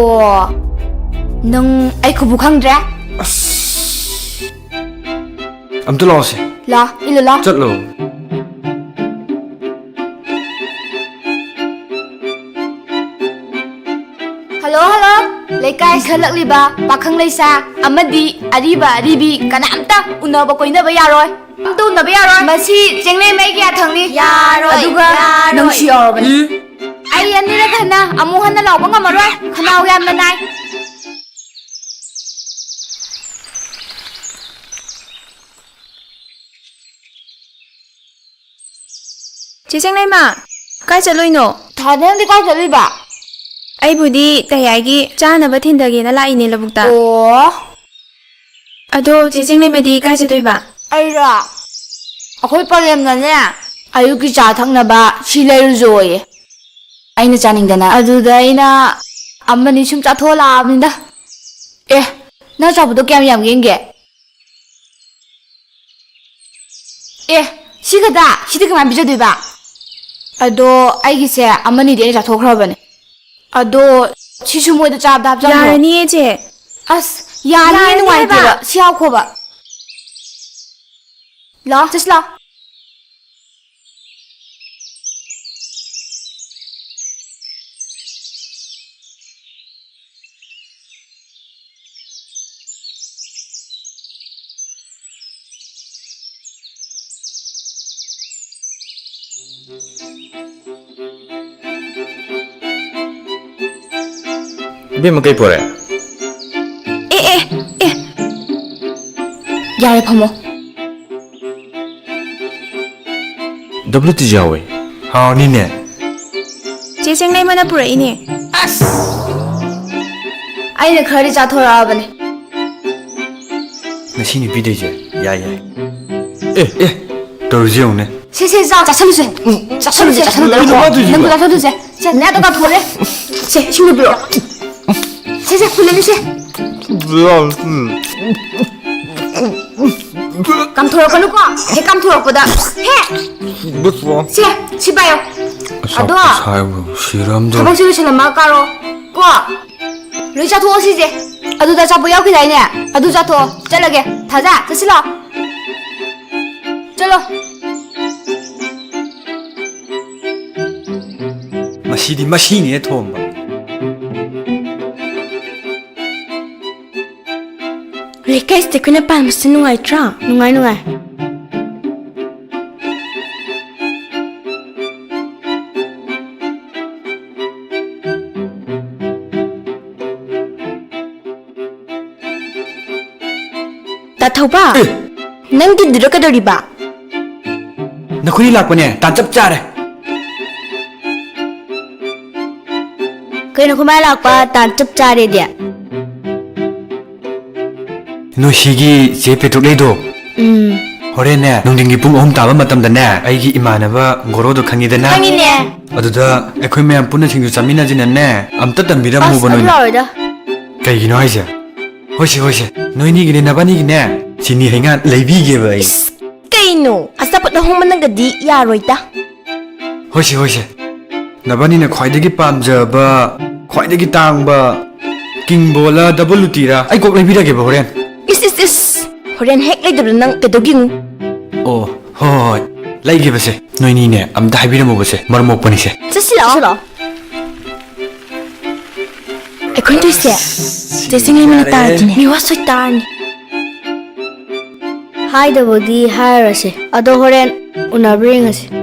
ꯅꯪ ꯑꯩ ꯈꯨꯕꯨ ꯈꯪꯗ꯭ꯔꯦ ꯑꯝꯇ ꯂꯥꯛꯑꯣꯁꯦ ꯂꯥ ꯏꯜꯂꯣ ꯂꯥ ꯆꯠꯂꯣ ꯍꯜꯂꯣ ꯂꯩꯀꯥꯏ ꯈꯜꯂꯛꯂꯤꯕ ꯄꯥꯈꯪ ꯂꯩꯁꯥ ꯑꯃꯗꯤ ꯑꯔꯤꯕ ꯑꯔꯤꯕꯤ ꯀꯅꯥꯝꯇ ꯎꯅꯕ ꯀꯣꯏꯅꯕ ꯌꯥꯔꯣꯏ ꯑꯝꯇ ꯎꯅꯕ ꯌꯥꯔꯣꯏ ꯃꯁꯤ ꯆꯦꯡꯂꯩ ꯃꯩ ꯀꯌꯥ ꯊꯪꯅꯤ ꯌꯥꯔꯣꯏ ꯑꯗꯨꯒ ꯅꯪꯁꯨ ꯌꯥꯎꯔꯕꯅꯤ ꯑꯩ ꯑꯅꯤꯔꯛ ꯍꯟꯅ ꯑꯃꯨꯛ ꯍꯟꯅ ꯂꯥꯎꯕ ꯉꯝꯃꯔꯣꯏ ꯈꯅꯥꯎ ꯌꯥꯝꯅ ꯅꯥꯏ ꯆꯦꯁꯤꯡ ꯂꯩꯃ ꯀꯥꯏ ꯆꯠꯂꯨꯏꯅꯣ ꯅꯪꯗꯤ ꯀꯥꯏ ꯆꯠꯂꯤꯕ ꯑꯩꯕꯨꯗꯤ ꯇꯌꯥꯏꯒꯤ ꯆꯥꯅꯕ ꯊꯤꯟꯗꯒꯦꯅ ꯂꯥꯛꯏꯅꯦ ꯂꯧꯕꯨꯛꯇ ꯑꯣ ꯑꯗꯣ ꯆꯦꯁꯤꯡ ꯂꯩꯃꯗꯤ ꯀꯥꯏ ꯆꯠꯇꯣꯏꯕ ꯑꯩꯔꯣ ꯑꯩꯈꯣꯏ ꯄꯂꯦꯝꯅꯅꯦ ꯑꯌꯨꯛꯀꯤ ꯆꯥ ꯊꯛꯅꯕ ꯁꯤ ꯂꯩꯔꯨꯖꯣꯌꯦ ꯑꯩꯅ ꯆꯥꯅꯤꯡꯗꯅ ꯑꯗꯨꯗ ꯑꯩꯅ ꯑꯃꯅꯤ ꯁꯨꯝ ꯆꯥꯊꯣꯛꯑ ꯂꯥꯛꯑꯕꯅꯤꯗ ꯅꯪ ꯑꯆꯥꯄꯣꯠꯇꯣ ꯀꯌꯥꯝ ꯌꯥꯝ ꯌꯦꯡꯒꯦ ꯁꯤ ꯈꯛꯇ ꯁꯤꯗꯤ ꯀꯃꯥꯏꯅ ꯄꯤꯖꯗꯣꯏꯕ ꯑꯗꯣ ꯑꯩꯒꯤꯁꯦ ꯑꯃꯅꯤꯗꯤ ꯑꯩꯅ ꯆꯥꯊꯣꯛꯈ꯭ꯔꯕꯅꯦ ꯑꯗꯣ ꯁꯤꯁꯨ ꯃꯣꯏꯗ ꯆꯥꯕꯗ ꯍꯥꯞꯆꯟꯈ꯭ꯔꯣ ꯌꯥꯔꯅꯤꯌꯦ ꯆꯦ ꯑꯁ ꯌꯥꯔꯅꯤ ꯅꯨꯡꯉꯥꯏꯇꯦꯕ ꯁꯤ ꯌꯥꯎꯈꯣꯕ ꯂꯥꯎ ꯆꯠꯁꯤ ꯂꯥꯎ 이게 뭐 포래 ꯌꯥꯔꯦ ꯐꯝꯃꯣ WTG 야we ꯍꯥꯎꯅꯤꯅꯦ ꯆꯦꯁꯤꯡ ꯂꯩꯃꯅ ꯄꯨꯔꯛꯏꯅꯦ ꯑꯩꯅ ꯈꯔꯗꯤ ꯆꯥꯊꯣꯔꯛꯑꯕꯅꯦ ꯉꯁꯤ ꯅꯨꯄꯤꯗꯩꯁꯦ ꯌꯥꯏ ꯇꯧꯔꯤꯁꯤ ꯌꯦꯡꯉꯨꯅꯦ 세 짜살루세 너무 짜살루세 자 내가 너가 보래 세 힘을 빌어 세세 굴레미세 깜토럭거누고 해 깜토럭보다 해세 치바요 아도아 아이고 실험도 가방실을 실은 마까로 꿔 루이자 도어시지 아두다 잡고 여기 다니냐 아두자 도 잘라게 다자 자실러 잘러 마시디 마시니에 도움바 ꯂꯩꯀꯥꯏꯁꯤꯗ ꯑꯩꯈꯣꯏꯅ ꯄꯥꯟꯕꯁꯤ ꯅꯨꯡꯉꯥꯏꯇ꯭ꯔꯥ 누가이 따타오바 낭디 느려가더리바 너구리 락보네 단cep자래 그이는 그말 나과 딴 짭짜리디야 노시기 제 페트롤레이도 호레네 농딩기 뿡 어흠 따바 마땀다네 아이기 이마나바 고로도 칸기다나 칸기네 어두다 에코이 매am 뿌는 싱주 짜미나지네 암따 땀비라 무버노이 그이기노 하이세 호시 노이니기네 나바니기네 지니 행한 레비게 바이 그이노 아싸부터 홍만난가디 야로이다 호시 나바니네 콰이데기 빰자바 콰이데기 땅바 킹볼라 더블루티라 아이 꼭 레비라게 바 호렌 이스 호렌 핵 레이드로 난 그도깅 오 호이 라이게 바세 노이니네 암다 하비라 모바세 머르목 보니세 자시라 에콘토이세 제싱리미나 따르지네 미와소이 따르니 하이더보디 하이러시 아도 호렌 우나브링하시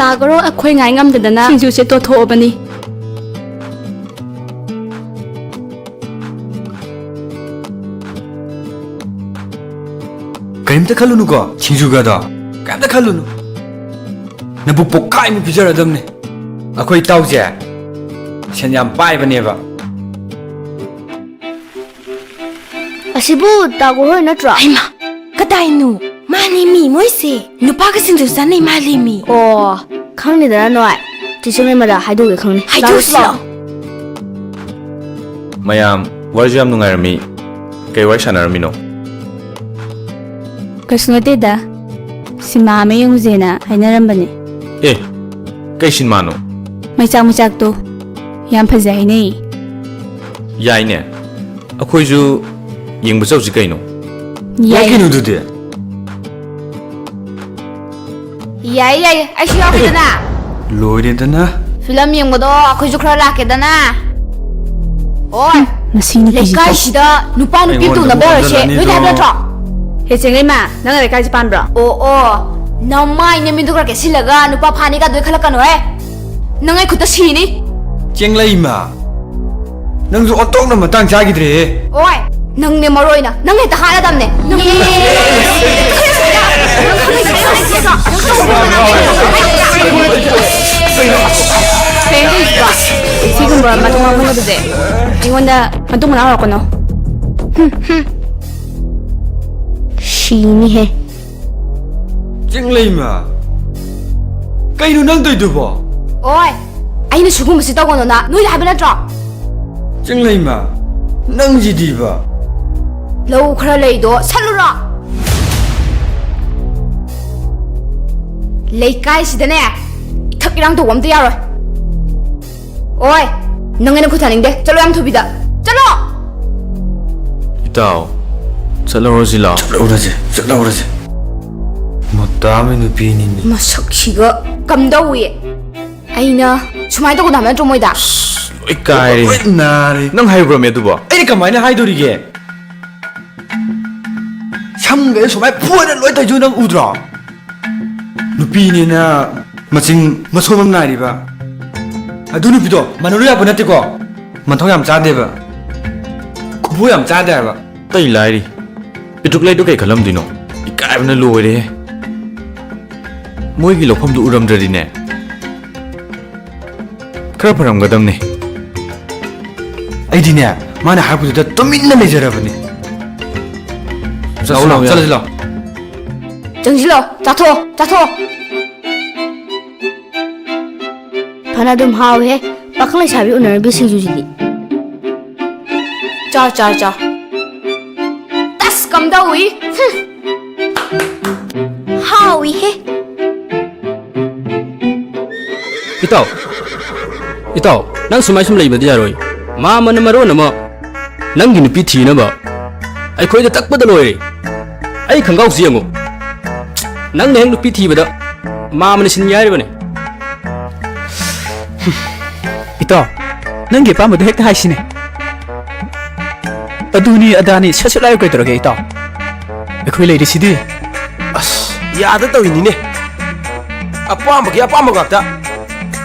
Tagoro akhoi ngai ngam dadana singju se to tho bani. Kaimta khalunu ko singju da kaimta khalunu na buk pok kai mi pijara damne akhoi tauje sen yam pai bane ba asibu tagoro natra aima kadainu mani mi moise nupa ka singju sanai mali mi oh khangni da noi tisung ma da haidu ge khangni haidu sa mayam warjam nungarami kay wai sanarami no Kasngote da si mama yung zena ay narambani. eh kay sinmano May chak to yam phazai nei. yai ne akhoi ju yingbu chau ji kay no yakinu dude yai ai shi ya dana loire dana film yengbodo akhoi ju khra la ke dana oi Masini le kai shida nupa nu pitu na ba she noi da ba tro He chengai ma nang ai kai pan bra. oh namai ne min du kra ke silaga nupa phani ka doi khala kan hoy nangai khut si ni chenglai ma nang ju otok na matang jagi dre oi nang ne maroi na nang ta hala dam ne 지금 뭐야 마동 안 먹어도 돼. 이건다 마동 나올 거노. 시니 해 chenglai ma kainu nang doi du bo oi 아이는 죽음 없이 떠고는 나 너희 하비나 줘 chenglai ma nang ji di ba lâu kh라 레이도 살루라 레이까이 시대네 턱이랑 도 웜도 야로 오이 너네는 구타는데 쩔로 양토비다 쩔로 itaw chaloro sila chalaurase 못다음에 누비니니 마석시가 감다우예 아이나 주말 떠고 나면 좀 뭐이다 loi kai 나리 nang hai bro me du ba 아니 가만히 하이도리게 삼가에 소말 부어는 로이다 주는 우드라 누비니나 마칭 마소만 나리바 아두 누비도 마누리야 보냈대고 만통얌 짜대바 구보얌 짜대바 tai lai ri pituk lai du kai khalam dino ikai bna loi re moi gi lokham du uram dri ne khara pharam gadam ne 아이디냐 마나 할부도 또민나 내저라버니 잘라 정실로 자토 바나둠 하오해 박클레 샤비 오늘 비시 주지기 자 따스 감다우이 하오이 해 Itaw, nang sumai sum leiba dia roi. Ma man maro na mo. Nang ginu piti na ba. Ai khoi da tak ba da loi. Ai khangau siango. Nang neng nu piti ba da. Ma man sin yai ba ne. Itaw, nang ge pa ma da hek hai sine. Aduni adani sasulai ko tro ge itaw. Ai khoi lei ri sidi. 야다 떠이니네 아빠 먹었다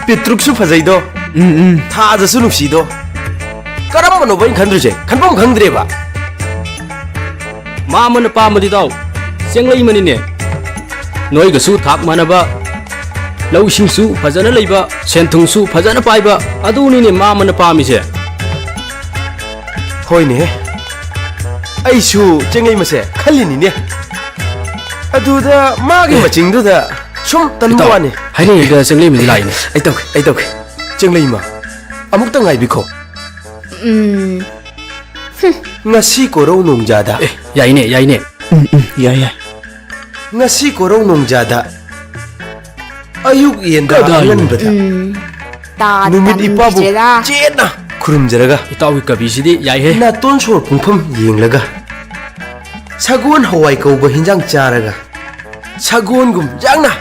피트룩수 파자이도 타자수 눕시도 까라마 노바인 간드르제 간밤 강드레바 मा मन पामदि दाव चेंगलई मनिने नोइगसु थाक मानबा लौसिंगसु फजना लैबा सेंथुंगसु फजना पाइबा अदुनिने मा मन पामिसे होइने अइसु चेंगई मसे खल्लिनिने अदुदा मागे मचिंगदुदा सुम तनवाने हाइने गा चेंगलई मनि लाइने आई तौके चेंगलई मा अमुक्ता ngaibiko ngasi korau nongjada yaine yai ngasi korau nongjada ayuk yenda nganbada numit ipabu chena khurumjaraga itawi kabisidi yai he na ton sor pungpham yenglaga sagon hawai kauba hinjang charaga sagon gum jangna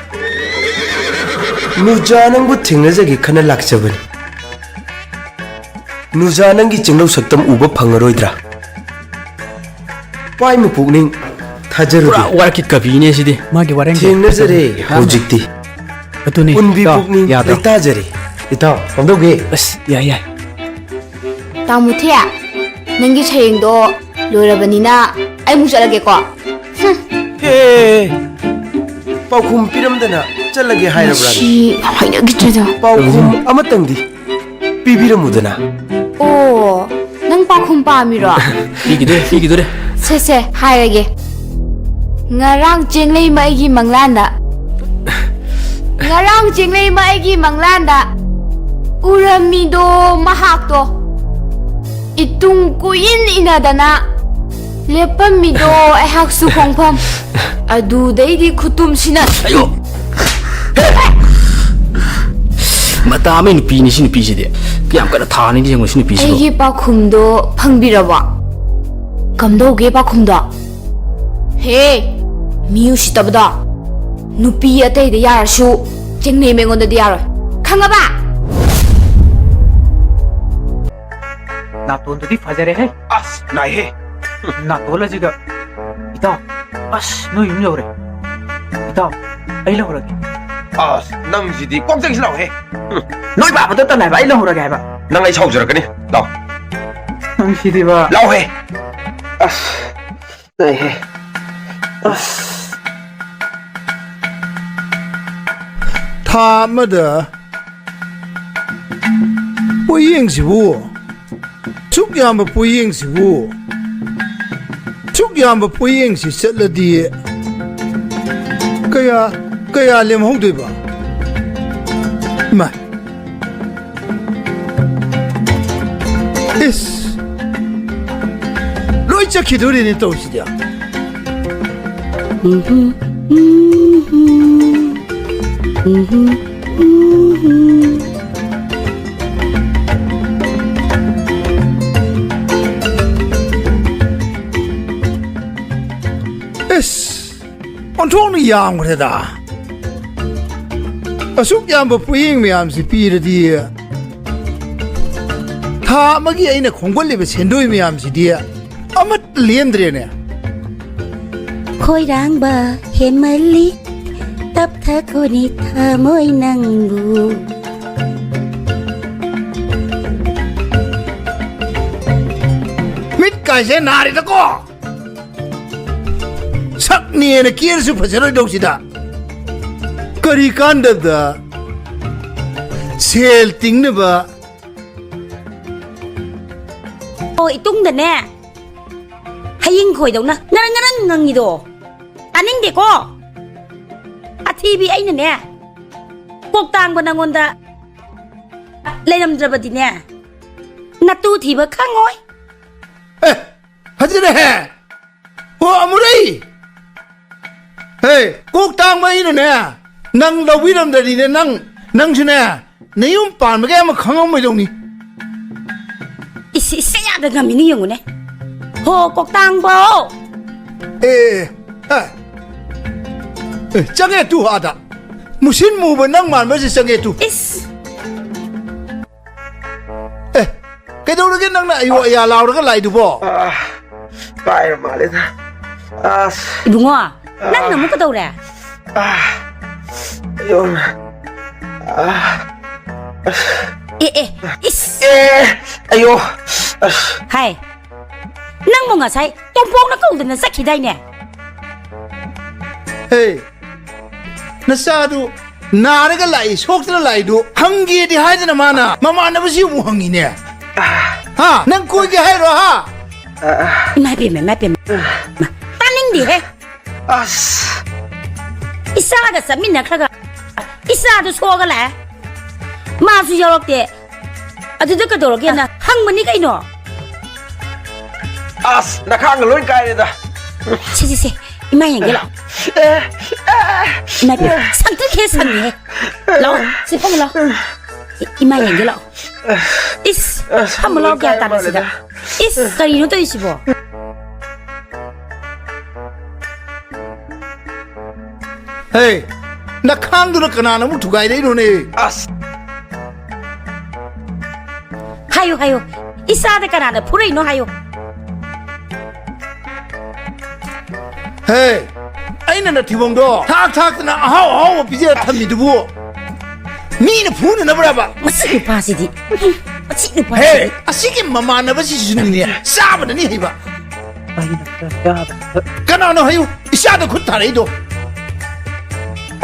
nujanang bu thingnajagi khana lakchabani nujanangi chinglau saktam uba phangaroidra pai mu pukning thajaru warki kabine sidi magi wareng thingnajare hojikti atuni unbi pukning leitajare ita pamdoge bas ya Tamuthia, nangi chayengdo loirabanina ai mu chalage ko. he paukhum piramdana chalage hairabra Shi haina gitrada. paukhum amatangdi pibiramudana Oh, nang pakhum pamiro. pigidore Se hairage. Ngarang chenglei mai gi manglanda. Ngarang chenglei mai gi manglanda. Uramido mahakto. Itung kuin inadana. Lepamido ai hak su khongpham. Adu dei di khutum sina. ayo mata me nupi ni sinu piside kyam kana thani ni jeng sinu Ai piside gi pakhumdo phangbiraba. Kamdoge pakhumda. He, miu sitabda. Nupi atei de yarsu chengnei mengonda de yaroi. Khangaba. नातोंदुदी फजरे है अस नाय है नातोला जिगा इता अस नो युम लौरे इता आई लौरगे as nang jidi kokjang silaw he नोय बाबा त तनाय by लौरगे हैबा nang ai saujrakani law नंग सिदिबा law he as nai he as tha mada poyeng sibu chuk yam poyeng sibu chuk yam poyeng si setladi kaya lem hongdoi ba ma is loi chakidori ni tawsidia es ontong ni yang reda asuk yam ba puing myam si pi de di tha magi aina khonggol le be sendoi myam si dia amat lem dre ne khoi rang ba hen mali tap tha khoni tha moi nang bu mit ka je nari da ko sak ni ne kier su phajero dog sida kari kanda da sel ting ne ba oi tung da ne haying khoi dong na nang ngang ni do aning de ko athi bi ai ne kok tang ba nangon da leiram draba di ne natu thi ba khangoi hajire he ho amurai hey kok tang mai ne nang lo wi ram da di ne nang su ne ne yum pan ma ga ma khangom mai dong ni isi se ya da ngam ni yung ne ho kok tang bo change tu ada musin mu ba nang man ba si change tu is cái đâu đó cái năng này gọi nhà lao đó cái lại được bỏ pai mà lên as đúng à năng nằm cái đâu nè yon is ayo hay năng một ngả say ꯇꯣꯝꯄꯣꯛꯅ ꯀꯧꯗꯅ ꯆꯠꯈꯤꯗꯥꯏꯅꯦ ꯍꯦ ꯅꯆꯥꯗꯨ ꯅꯥꯔꯒ ꯂꯥꯛꯏ ꯁꯣꯛꯇꯅ ꯂꯥꯛꯏꯗꯨ ꯍꯪꯒꯦꯗꯤ ꯍꯥꯏꯗꯅ ꯃꯥꯅ ꯃꯃꯥꯟꯅꯕꯁꯤ ꯑꯃꯨꯛ ꯍꯪꯉꯤꯅꯦ ꯍꯥ ꯅꯪ ꯀꯣꯏꯒꯦ ꯍꯥꯏꯔꯣ ꯍꯥ ꯏꯃꯥ ꯏꯄꯦꯝꯃ ꯇꯥꯅꯤꯡꯗꯦꯍꯦ ꯑꯁ ꯏꯆꯥꯒ ꯆꯠꯃꯤꯟꯅꯈ꯭ꯔꯒ ꯏꯆꯥꯗꯨ ꯁꯣꯛꯑꯒ ꯂꯥꯛꯑꯦ ꯃꯥꯁꯨ ꯌꯥꯎꯔꯛꯇꯦ ꯑꯗꯨꯗ ꯀꯩꯗꯧꯔꯒꯦꯅ ꯍꯪꯕꯅꯤ ꯀꯩꯅꯣ ꯑꯁ ꯅꯈꯥꯡꯒ ꯂꯣꯏ ꯀꯥꯏꯔꯦꯗ ꯁꯤ 이마 얘기라. 이마 비 산뜻해 산네. 로, 시펑 로. 이마 얘기라. 이스 한번 로게 하다는 시다. 이스 가리로 또 있어. 헤이, 나 칸두로 그나나 뭐 두가 이래 이러네. 아스. 하요. 이사데 그나나 풀에 이노 하요. 헤이, 아이는 나 디봉도 탁탁나 아하오 비제 탐미두부. 미는 부는 나브라바. 무슨 파시디? 무슨 파시디? 헤이, 아시게 마마나 버시 주는이야. 싸버더니 해봐. 그나나 하요. 이사도 굿타래도.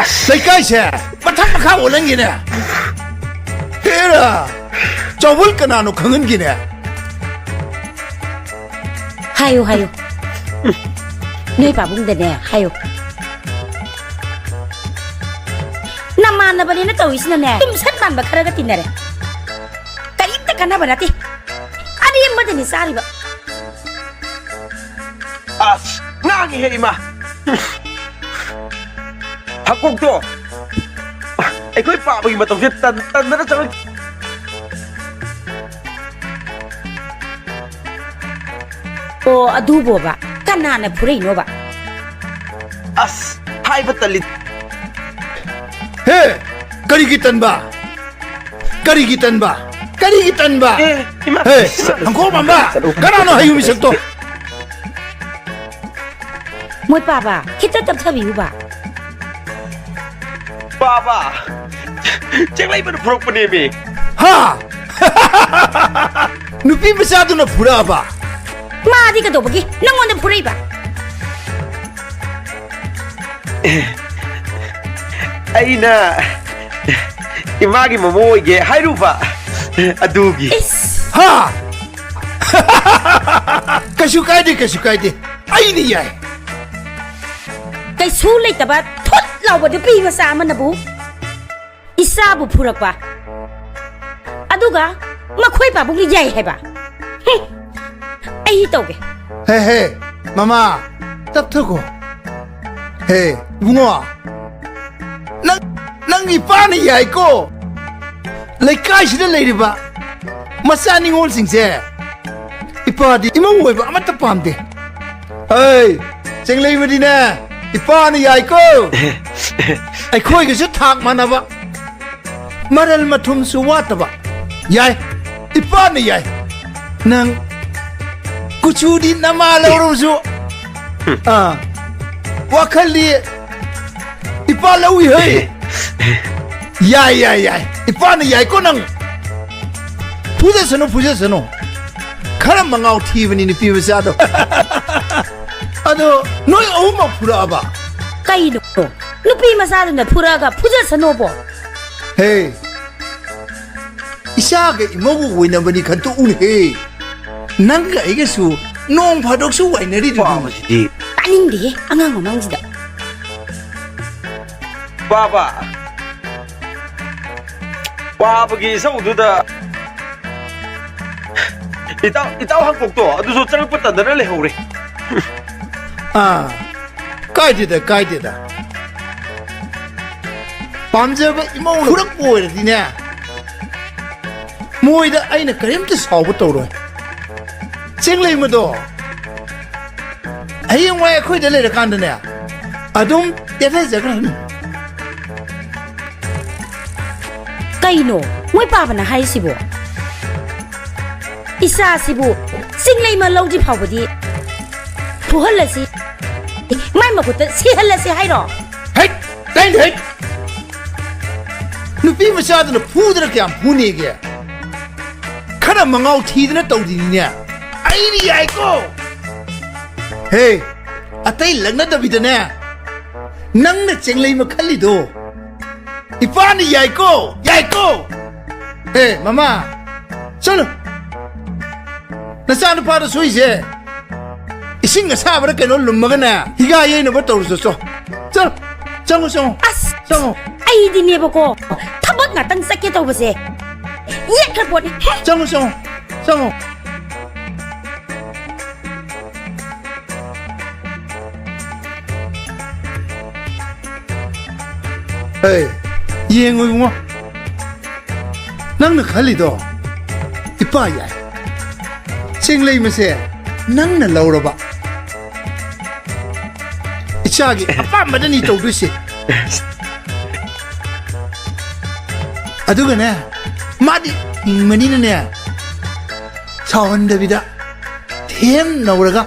세까이세 마탕마카 올랭기네 그래 저볼 거나노 강은기네 하요 너희 바봉대네 하요 나만나 버리네 또 있으네 좀 살만 봐 카라가 띠나래 까입다 가나 버라티 아니 뭐더니 쌀이 봐 아 나기 해 이마 학곡도 아이고 빠보기 맞다 딴딴딴 저 adubo ba kanana pure ino ba as hai batalit he karigitan ba he angko mamba kanano hayu misakto moi papa kita tabthabi ba Baba, jangan lagi berpura pura ni. Ha, nupi besar tu nak pura apa? Madi kata bagi, nak mana pura iba? Aina, imagi mamoy ge, hai rupa, adugi. Ha, kasukai de, aini yai. Kay sulay tabat. Lawa de pi masama na bu isa bu purak ba aduga makhoi pa bu jai hai ba ai to ge he mama tap thuko he bungo nang ipa ni yai ko lai kai shi lai ri ba masa ni ngol sing se ipa di imong wei ba amata pam de hey cheng lai ma di na ipa ni yai ko ai khoi ge thak manaba maral mathum suwataba yai ipa ni yai nang kuchudi nama lawru su wakhali ipa lawi hey yai ipa ni yai ko nang puja sano khara mangau thibani ni pibasa do ado noi oma pura ba kai no nupi masada na pura ga puja sanobo hey isa ga imogu wina bani khantu un he nanga ege su nong phadok su wainari du ba ji taning di angang mamang jida baba gi sau du da itaw hangkok to adu so chang pat da le hore 까이디다 밤새가 이모는 그럭 보여야 되네 뭐이다 아이는 그림도 사고 떠오르 쟁레이모도 아이는 왜 거기다 내려 간다네 아동 대대자 그럼 까이노 뭐 빠바나 하이시보 이사시보 싱레이마 롱지 파보디 부할라시 mai mà của tớ xí hết là xí hay rồi hết đánh hết nupi mà sao tụi nó phu tụi nó kẹm phu nè kìa khá là mà ngao thi tụi nó tàu gì nè ai đi ai cô Hey, atai lagna dabidane. Nang na chenglei makhali do. Ipani yaiko. Hey, mama. Chalo. Nasaan pa da sui je. Ising nga sabra keno lumaga na. Higa yay na ba tawro so. Chalo. Chango. As! Ay, di niya ba ko? Tabag nga tang sakit ako ba siya? Iyak ka po ni. Chango. Hey, yengoy mo. Nang nakhali do. Ipaya. Chenglei mase. Nang na laura ba. Ichagi apa madani to dusi. Aduga ne. Madi manina ne. Chawan Davida. Them nauraga.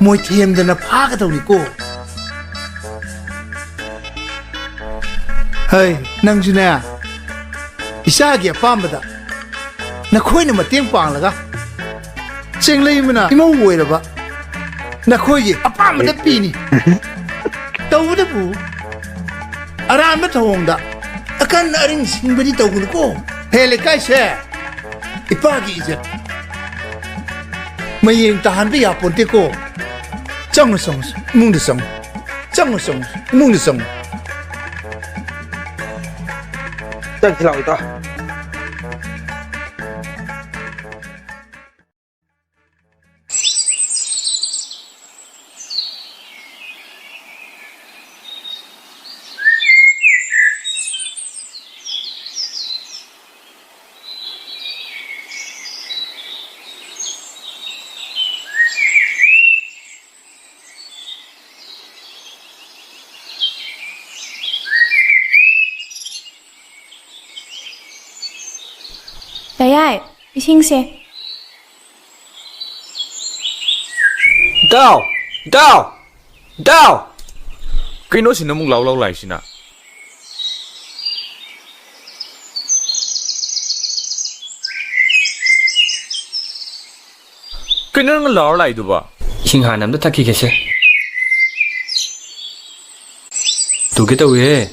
Moi them dana phaga tawni ko. Hey, nang juna. Isagi apambada. Na khoi na mateng pang laga. Chenglei mana imo woira ba. Na khoi gi apambada pini. Tawda bu. Aran ma thongda. Akan aring singbadi tawgun ko. Hele kai se. Ipagi je. Mayeng tahan bi aponte ko. Chang song mung de song. Chang song mung de song. Chắc chỉ lỗi to. Dayay, isingse. Đào! Cái nó xin nó mong lâu lại xin à. Cái nó lâu lại được ba. Xin hà nằm đất thắc kì xe. Tụ cái tàu ye.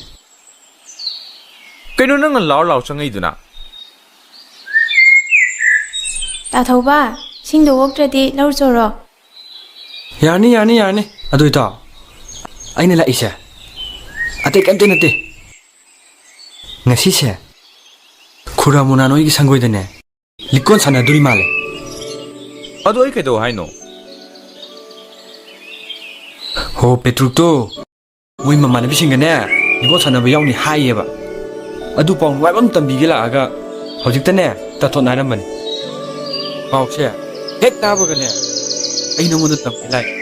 Cái nó lâu sang ngay được na. Ta thấu ba, sinh đồ quốc tradi lâu rồi. Yani. Ado ito. Ay nila isa. Ate kam tin ate. Ngasi siya. Kura mo na no igi sanggoy dene. Likon sana duri male. Ado ay kayo hay no. Ho Petruk to. Uy mama na bising gane. Likon sana bayaw ni hay ba. Ado pa ang wabam tambigila aga. Hojik tane tatot na naman. Mau siya. Hek na ba gane. Ay nung unod tambigilay.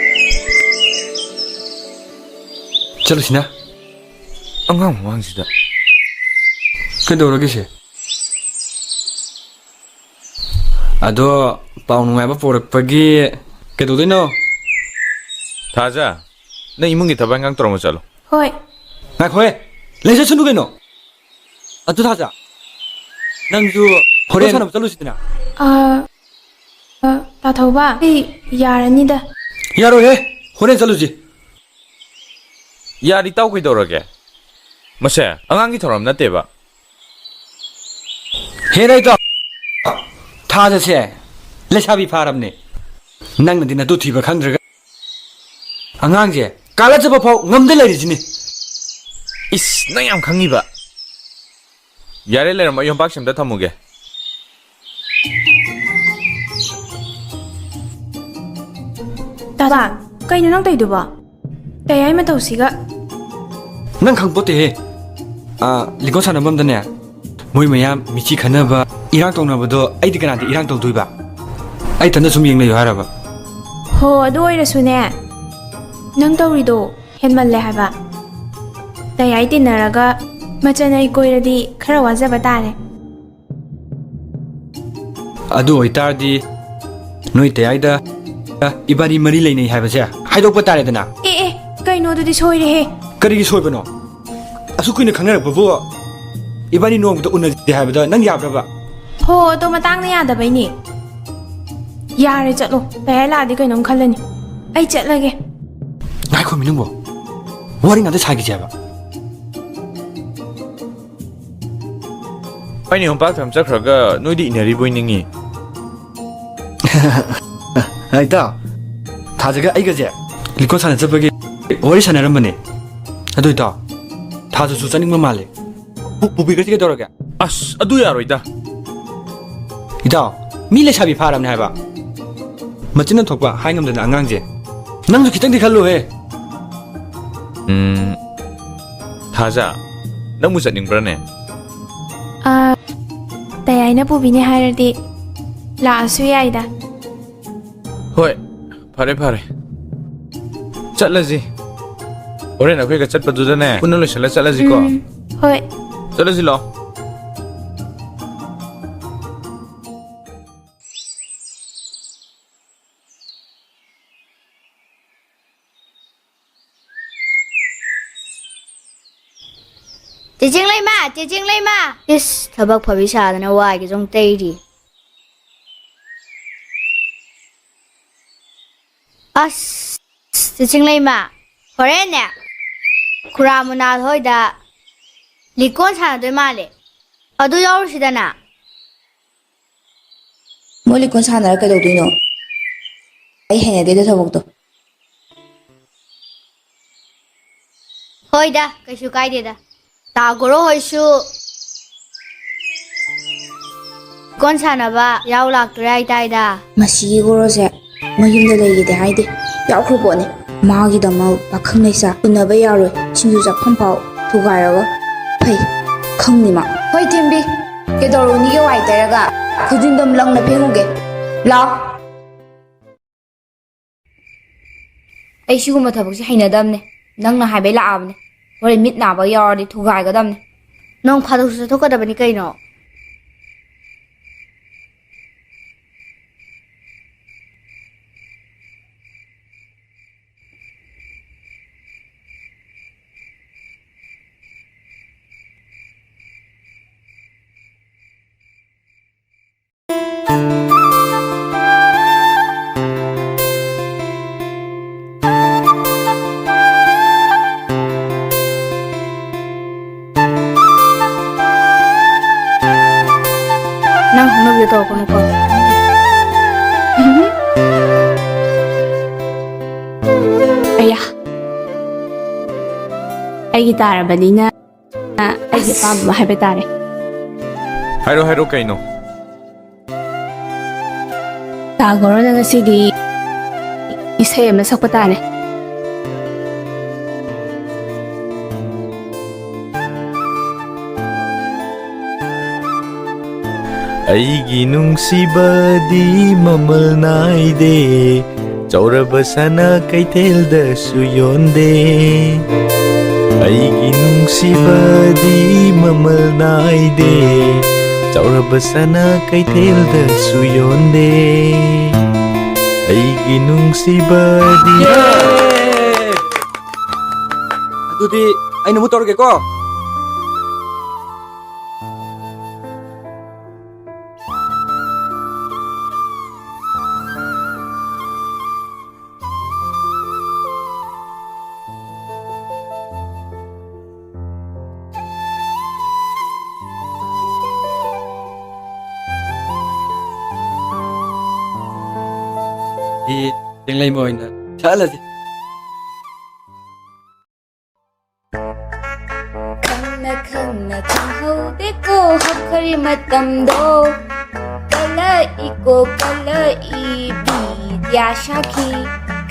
Chalo sina. Ang hamang sida. Kendo lagi siya. Ado paung nga ba porak pagi kendo din no. Taja. Na imong itabang ang toro mo chalo. Hoy. Nga koe. Lesa sundu no. Ado taja. Nang ju horen sana chalo sidina. Ta thấu ba, yarani da. Yaro he. Horen chalo ji. Ya di tao kayo rage. Masaya, ang angi thoram na teba. He na ito. Taja siya. Lesabi param ni. Nang na din na duti ba khandraga. Ang siya. Kala sa papaw ngamde lari jini. Is, nang ang kangi ba? Yare lera mo yung baksim da tamuge. Tata, kayo nang tayo ba? Dayay matau siga. Nang khangpote he. Likon sana mamdane. Moi mayam michi khanaba irang tongnaba do ai di kanade irang tong duiba. Ai tanda sum yeng nei haraba. Ho adu oirasu ne. Nang tawrido henmal le haba. Dayay tinaraga machanai koiradi khara wajaba tare. Adu oitardi noi tayida ibani mari lei nei haba ja. Haidok patare dana. Kaino dudi soire he. Karigi soibano. Asukine khangara babo. Ibani nong to unna de haba da nang yabraba. Ho to matang na yada bai ni. Yare chatlo. Dayay la di kaino khalani. ꯑꯩ ꯆꯠꯂꯒꯦ ꯉꯥꯏꯈꯣ ꯃꯤ ꯅꯪꯕꯣ ꯋꯥꯔꯤ ꯉꯥꯛꯇ ꯁꯥꯈꯤꯁꯦ ꯍꯥꯏꯕ ꯑꯩꯅ ꯌꯣꯝꯄꯥꯛ ꯊꯝ ꯆꯠꯈ꯭ꯔꯒ ꯅꯣꯏꯗꯤ ꯏꯟꯅꯔꯤꯕꯣꯏ ꯅꯤꯡꯉꯤ ꯏꯇꯥꯎ ꯊꯥꯖꯒ ꯑꯩꯒꯁꯦ ꯂꯤꯀꯣꯟ ꯁꯥꯟꯅ ꯆꯠꯄꯒꯤ ꯋꯥꯔꯤ ꯁꯥꯟꯅꯔꯝꯕꯅꯦ ꯑꯗꯨ ꯏꯇꯥꯎ ꯊꯥꯖꯁꯨ ꯆꯠꯅꯤꯡꯕ ꯃꯥꯜꯂꯦ ꯄꯨꯕꯤꯒ꯭ꯔꯗꯤ ꯀꯩꯗꯧꯔꯒꯦ ꯑꯁ ꯑꯗꯨ ꯌꯥꯔꯣꯏꯗ ꯏꯇꯥꯎ ꯃꯤ ꯂꯩꯁꯥꯕꯤ ꯐꯥꯔꯕꯅꯦ ꯍꯥꯏꯕ ꯃꯆꯤꯟꯅ ꯊꯣꯛꯄ ꯍꯥꯏ ꯉꯝꯗꯅ ꯑꯉꯥꯡꯁꯦ ꯅꯪꯁꯨ ꯈꯤꯇꯪꯗꯤ ꯈꯜꯂꯨꯍꯦ ꯊꯥꯖ ꯅꯪꯕꯨ ꯆꯠꯅꯤꯡꯕ꯭ꯔꯅꯦ ꯇꯌꯥꯏꯅ ꯄꯨꯕꯤꯅꯦ ꯍꯥꯏꯔꯗꯤ ꯂꯥꯛꯑꯁꯨ ꯌꯥꯏꯗ ꯍꯣꯏ ꯐꯔꯦ ꯐꯔꯦ ꯆꯠꯂꯁꯤ ꯍꯣꯔꯦꯟ ꯑꯩꯈꯣꯏꯒ ꯆꯠꯄꯗꯨꯗꯅꯦ ꯄꯨꯟꯅ ꯂꯣꯏꯁꯜꯂ ꯆꯠꯂꯁꯤꯀꯣ ꯍꯣꯏ ꯆꯠꯂꯁꯤ ꯂꯥꯛꯑꯣ Cicing Lema. Is tabak pabisa na wag isong tayri. As Cicing Lema. Horene. Kuramunal hoida. Likon sana doy male. Adu yaw sida na. Mo likon sana ka daw dino. Ay hene de tabok to. Hoida kasu kai de da. Tagoro hoisu kon sana ba yaw lak trai tai da Masigi gorose mayumda leigide haide yakhru bone magi damal pakhang naisa unaba yaroi chinju jakpham pau thugairaga phai khangni ma hoi timbi kedoroni ge wai teraga khujundam langna phenguge law ai siguma thabakse hainadamne nangna haibai laabne Hore mit naba yardi thugai gadamne nong phadok sa thokadabani kaino nang hono bi to kono ko ꯑꯌꯥ ꯑꯩꯒꯤ ꯇꯥꯔꯕꯅꯤꯅ ꯑꯩꯒꯤ ꯑꯄꯥꯝꯕ ꯍꯥꯏꯕ ꯇꯥꯔꯦ ꯍꯥꯏꯔꯣ ꯀꯩꯅꯣ ꯇꯥꯒꯣꯔꯣꯅ ꯉꯁꯤꯗꯤ ꯏꯁꯩ ꯑꯃ ꯁꯛꯄ ꯇꯥꯔꯦ ꯑꯩꯒꯤ ꯅꯨꯡꯁꯤꯕꯗꯤ ꯃꯃꯜ ꯅꯥꯏꯗꯦ ꯆꯥꯎꯔꯕ ꯁꯅꯥ ꯀꯩꯊꯦꯜꯗꯁꯨ ꯌꯣꯟꯗꯦ ꯑꯩꯒꯤ ꯅꯨꯡꯁꯤꯕꯗꯤ ꯃꯃꯜ ꯅꯥꯏꯗꯦ ꯆꯥꯎꯔꯕ ꯁꯅꯥ ꯀꯩꯊꯦꯜꯗꯁꯨ ꯌꯣꯟꯗꯦ ꯑꯩꯒꯤ ꯅꯨꯡꯁꯤꯕꯗꯤ ꯑꯗꯨꯗꯤ ꯑꯩꯅ ꯑꯃꯨꯛ ꯇꯧꯔꯒꯦꯀꯣ ꯆꯤꯡꯂꯩ ꯑꯣꯏꯅ ꯆꯠꯂꯁꯤ khangna khanghaude ko hakhari matamdo kala i bidya shakhi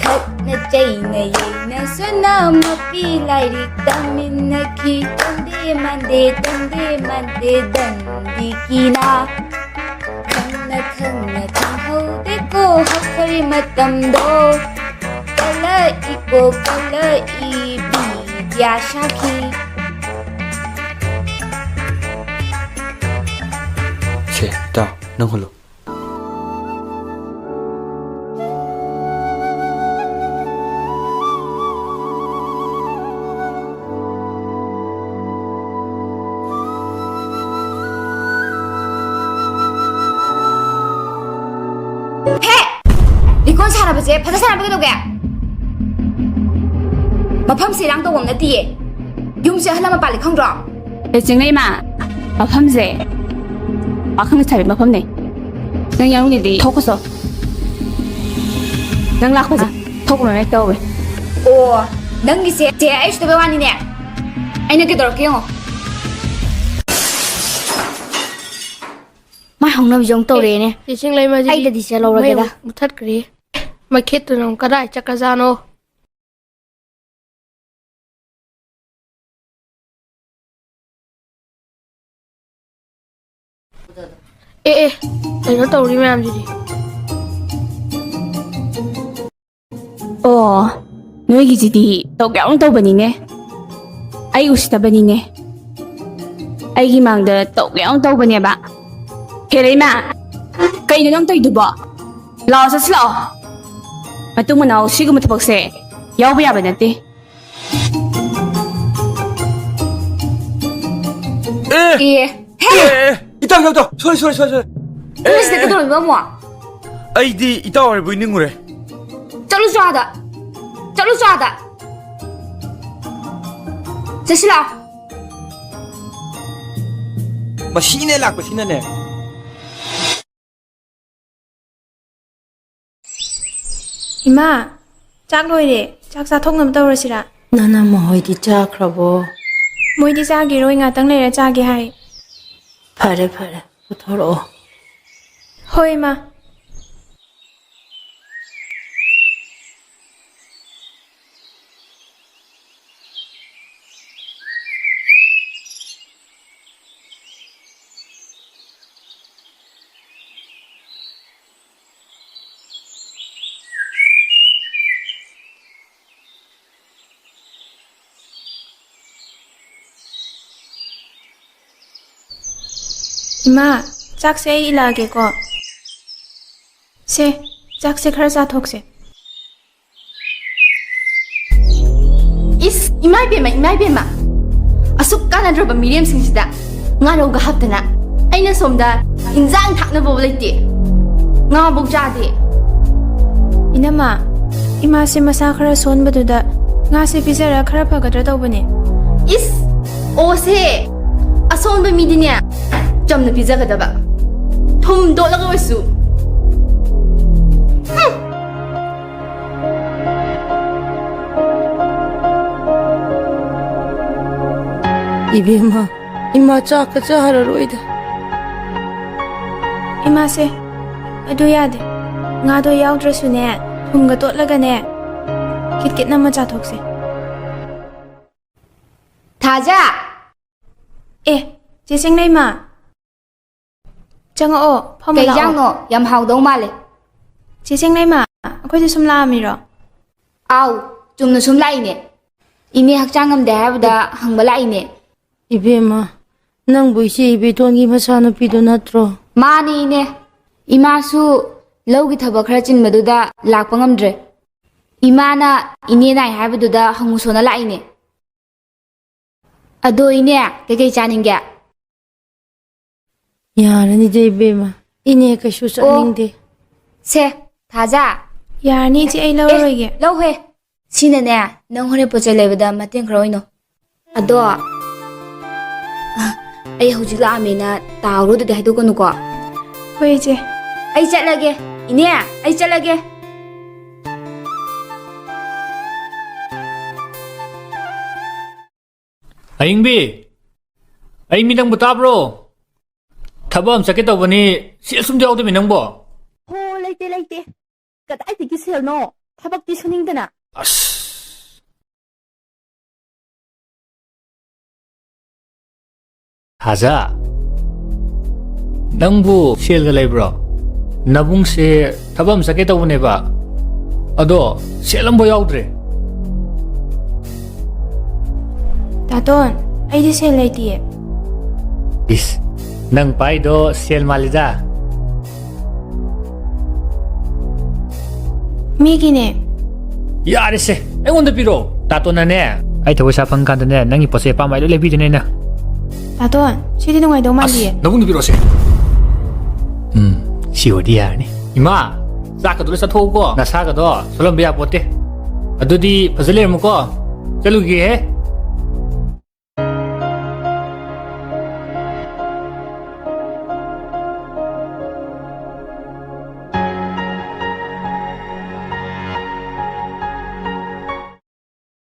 khatna chaina yaina suna mapi lairik daminaki tande mande dandi kina khangna khanghaude ko hakhari matamdo kala i bidya shakhi ꯁꯦ ꯇꯥꯎ ꯅꯪ ꯍꯨꯜꯂꯨ Likon sana ba siya? Pata sana ba ito kaya? ꯃꯐꯝꯁꯦ ꯏꯔꯥꯡ ꯇꯧꯕ ꯅꯠꯇꯤꯌꯦ ꯌꯨꯝꯁꯦ ꯑꯍꯜ ꯑꯃ ꯄꯥꯜꯂꯤ ꯈꯪꯗ꯭ꯔꯣ ꯆꯤꯡꯂꯩ ꯏꯃꯥ ꯃꯐꯝꯁꯦ ꯄꯥꯈꯪ ꯂꯩꯁꯥꯕꯤ ꯃꯐꯝꯅꯦ ꯅꯪ ꯌꯥꯎꯅꯤꯡꯉꯗꯤ ꯊꯣꯛꯈꯣꯁꯣ ꯅꯪ ꯂꯥꯛꯄꯁꯦ ꯊꯣꯛꯄꯅ ꯍꯦꯛ ꯇꯧꯋꯦ ꯑꯣ ꯅꯪꯒꯤꯁꯦ ꯆꯦ ꯑꯩ ꯎꯁꯤꯠꯇꯕꯩ ꯋꯥꯅꯤꯅꯦ ꯑꯩꯅ ꯀꯩꯗꯧꯔꯛꯀꯦ ꯌꯦꯡꯉꯣ ꯃꯥ ꯍꯧꯅꯕꯤꯁꯨ ꯑꯃꯨꯛ ꯇꯧꯔꯛꯑꯦꯅꯦ ꯏꯁꯤꯡ ꯂꯩꯃꯗꯤ ꯑꯩꯗꯗꯤ ꯆꯦ ꯂꯧꯔꯒꯦꯗ ꯃꯨꯊꯠꯈ꯭ꯔꯦ ꯃꯩꯈꯦꯠꯇꯨꯅ ꯑꯃꯨꯛ ꯀꯗꯥꯏ ꯆꯠꯈ꯭ꯔꯖꯥꯠꯅꯣ ꯑꯦ ꯀꯩꯅꯣ ꯇꯧꯔꯤ ꯃꯌꯥꯝꯁꯤꯗꯤ ꯑꯣ ꯅꯣꯏꯒꯤꯁꯤꯗꯤ ꯇꯧꯒꯦ ꯌꯥꯎꯅ ꯇꯧꯕꯅꯤꯅꯦ ꯑꯩ ꯎꯁꯤꯠꯇꯕꯅꯤꯅꯦ ꯑꯩꯒꯤ ꯃꯥꯡꯗ ꯇꯧꯒꯦ ꯌꯥꯎꯅ ꯇꯧꯕꯅꯦꯕ ꯍꯦꯔꯦ ꯏꯃꯥ ꯀꯩꯅꯣ ꯅꯪ ꯇꯧꯔꯤꯗꯨꯕꯣ ꯂꯥꯛꯑꯣ ꯆꯠꯁꯤ ꯂꯥꯛꯑꯣ ꯃꯇꯨꯡ ꯃꯅꯥꯎ ꯁꯤꯒꯨꯝꯕ ꯊꯕꯛꯁꯦ ꯌꯥꯎꯕ ꯌꯥꯕ ꯅꯠꯇꯦ 이따 소리 ꯅꯪ ꯁꯤꯗ ꯀꯩꯗꯧꯔꯤꯕ ꯑꯃꯨꯛ ꯑꯩꯗꯤ 이따 ꯍꯥꯏꯕꯨ ꯅꯤꯡꯉꯨꯔꯦ ꯆꯠꯂꯨꯁꯨ ꯑꯥꯗ ꯆꯠꯁꯤ ꯂꯥꯛꯑꯣ ꯃꯁꯤꯅꯦ ꯂꯥꯛꯄꯁꯤꯅꯅꯦ 이마 ꯆꯥꯛ ꯂꯣꯏꯔꯦ ꯆꯥꯛ ꯆꯥꯊꯣꯛꯅꯕ ꯇꯧꯔꯁꯤꯔꯥ ꯅꯅꯝꯃ ꯍꯣꯏꯗꯤ ꯆꯥꯈ꯭ꯔꯕꯣ ꯃꯣꯏꯗꯤ ꯆꯥꯒꯤꯔꯣꯏ ꯉꯥꯛꯇꯪ ꯂꯩꯔ ꯆꯥꯒꯦ ꯍꯥꯏ ꯐꯔꯦ ꯄꯨꯊꯣꯔꯛꯑꯣ ꯍꯣꯏ ꯏꯃꯥ 이마 짝새 일하게고 세 짝새 खरा चाथोक्से इस इमाई बेमा असुक कानद्रब Miriam सिंसिदा ngarauga haptana aina somda injang thakna bo leite nga bok jade इनमा इमा से मसा खरा सोनबदुदा nga se पिजरा खरा फगद्र तौबने इस ओ से असोनबा मिदिने चमना पिजगदबा थुम दोलगा वसु 이비마 이마 짜까 짜하러로이다 इमा से अदु यादे nga도 याउद्रसुने थुमगा तोटलगाने किटकिट नमा चाथोक्से थाजा ए जेसेंग नाइमा चंगओ फमला केजांगनो याम हाउदौ माले जेसेंग नाइमा अखोइसे सुम लामिरो आउ चुमना सुम लाइने इने हक्चांगम दे हाबदा हंगबा लाइने 이비마 ꯅꯪꯕꯨ ꯏꯆꯦ ꯏꯕꯦꯇꯣꯟꯒꯤ ꯃꯆꯥꯅꯨꯄꯤꯗꯨ ꯅꯠꯇ꯭ꯔꯣ ꯃꯥꯅꯤꯅꯦ 이마ꯁꯨ ꯂꯧꯒꯤ ꯊꯕꯛ ꯈꯔ ꯆꯤꯟꯕꯗꯨꯗ ꯂꯥꯛꯄ ꯉꯝꯗ꯭ꯔꯦ 이마ꯅ 이네 나이 하ꯕꯗꯨꯗ ꯍꯪꯉꯨꯁꯣꯅ ꯂꯥꯛꯏꯅꯦ ꯑꯗꯣ 이네 ꯀꯩꯀꯩ ꯆꯥꯅꯤꯡꯒꯦ ꯌꯥꯔꯅꯤꯗ 이비마 이네 ꯀꯩꯁꯨ ꯆꯠꯅꯤꯡꯗꯦ ꯁꯦ ꯊꯥꯖ ꯌꯥꯔꯅꯤ ꯏꯆꯦ ꯑꯩ ꯂꯧꯔꯔꯣꯏꯒꯦ ꯂꯧꯍꯦ ꯁꯤꯅꯅꯦ ꯅꯪ ꯍꯣꯔꯦꯟ ꯄꯣꯠ ꯆꯩ ꯂꯩꯕꯗ ꯃꯇꯦꯡ ꯈꯔ ꯑꯣꯏꯅꯣ ꯑꯗꯣ ꯑꯩ ꯍꯧꯖꯤꯛ ꯂꯥꯛꯑꯃꯦꯅ ꯇꯥꯎꯔꯣꯗꯗꯤ ꯍꯥꯏꯗꯣꯛꯀꯅꯨꯀꯣ ꯍꯣꯏ ꯏꯆꯦ ꯑꯩ ꯆꯠꯂꯒꯦ 이네 ꯑꯩ ꯆꯠꯂꯒꯦ ꯑꯌꯤꯡꯕꯤ ꯑꯌꯤꯡꯕꯤ ꯅꯪꯕꯨ ꯇꯥꯕ꯭ꯔꯣ ꯊꯕꯛ ꯑꯃ ꯆꯠꯀꯦ ꯇꯧꯕꯅꯤ ꯁꯦꯜ ꯁꯨꯝ ꯌꯥꯎꯗꯕꯤ ꯅꯪꯕꯣ ꯍꯣ ꯂꯩꯇꯦ ꯀꯗꯥꯏꯗꯒꯤ ꯁꯦꯜꯅꯣ ꯊꯕꯛꯇꯤ ꯁꯨꯅꯤꯡꯗꯅ ꯑꯁ 하자 ꯅꯪꯕꯨ ꯁꯦꯜꯒ ꯂꯩꯕ꯭ꯔꯣ ꯅꯕꯨꯡꯁꯦ ꯊꯕꯛ ꯑꯃ ꯆꯠꯀꯦ ꯇꯧꯕꯅꯦꯕ ꯑꯗꯣ ꯁꯦꯜ ꯑꯃꯐꯥꯎ ꯌꯥꯎꯗ꯭ꯔꯦ 다돈 ꯑꯩꯗꯤ ꯁꯦꯜ ꯂꯩꯇꯤꯌꯦ 이스 ꯅꯪ ꯄꯥꯏꯗꯣ ꯁꯦꯜ ꯃꯥꯜꯂꯤꯗ 미기네 ꯌꯥꯔꯦꯁꯦ ꯑꯩꯉꯣꯟꯗ ꯄꯤꯔꯣ ꯇꯥꯇꯣꯟꯅꯅꯦ ꯑꯩ ꯊꯕꯛ ꯁꯥ ꯐꯪꯀꯥꯟꯗꯅꯦ ꯅꯪꯒꯤ ꯄꯣꯠꯆꯩ ꯑꯄꯥꯝꯕ ꯂꯣꯏ ꯂꯩꯕꯤꯗꯣꯏꯅꯦ ꯑꯩꯅ 다돈 시디 농아이도 말리에 너bun도 빌었어. 시오디 야니. 이마, 싹가도 사토고 나사가도 솔럼비야 보때. 아두디 퍼즐레 먹고 चलूगे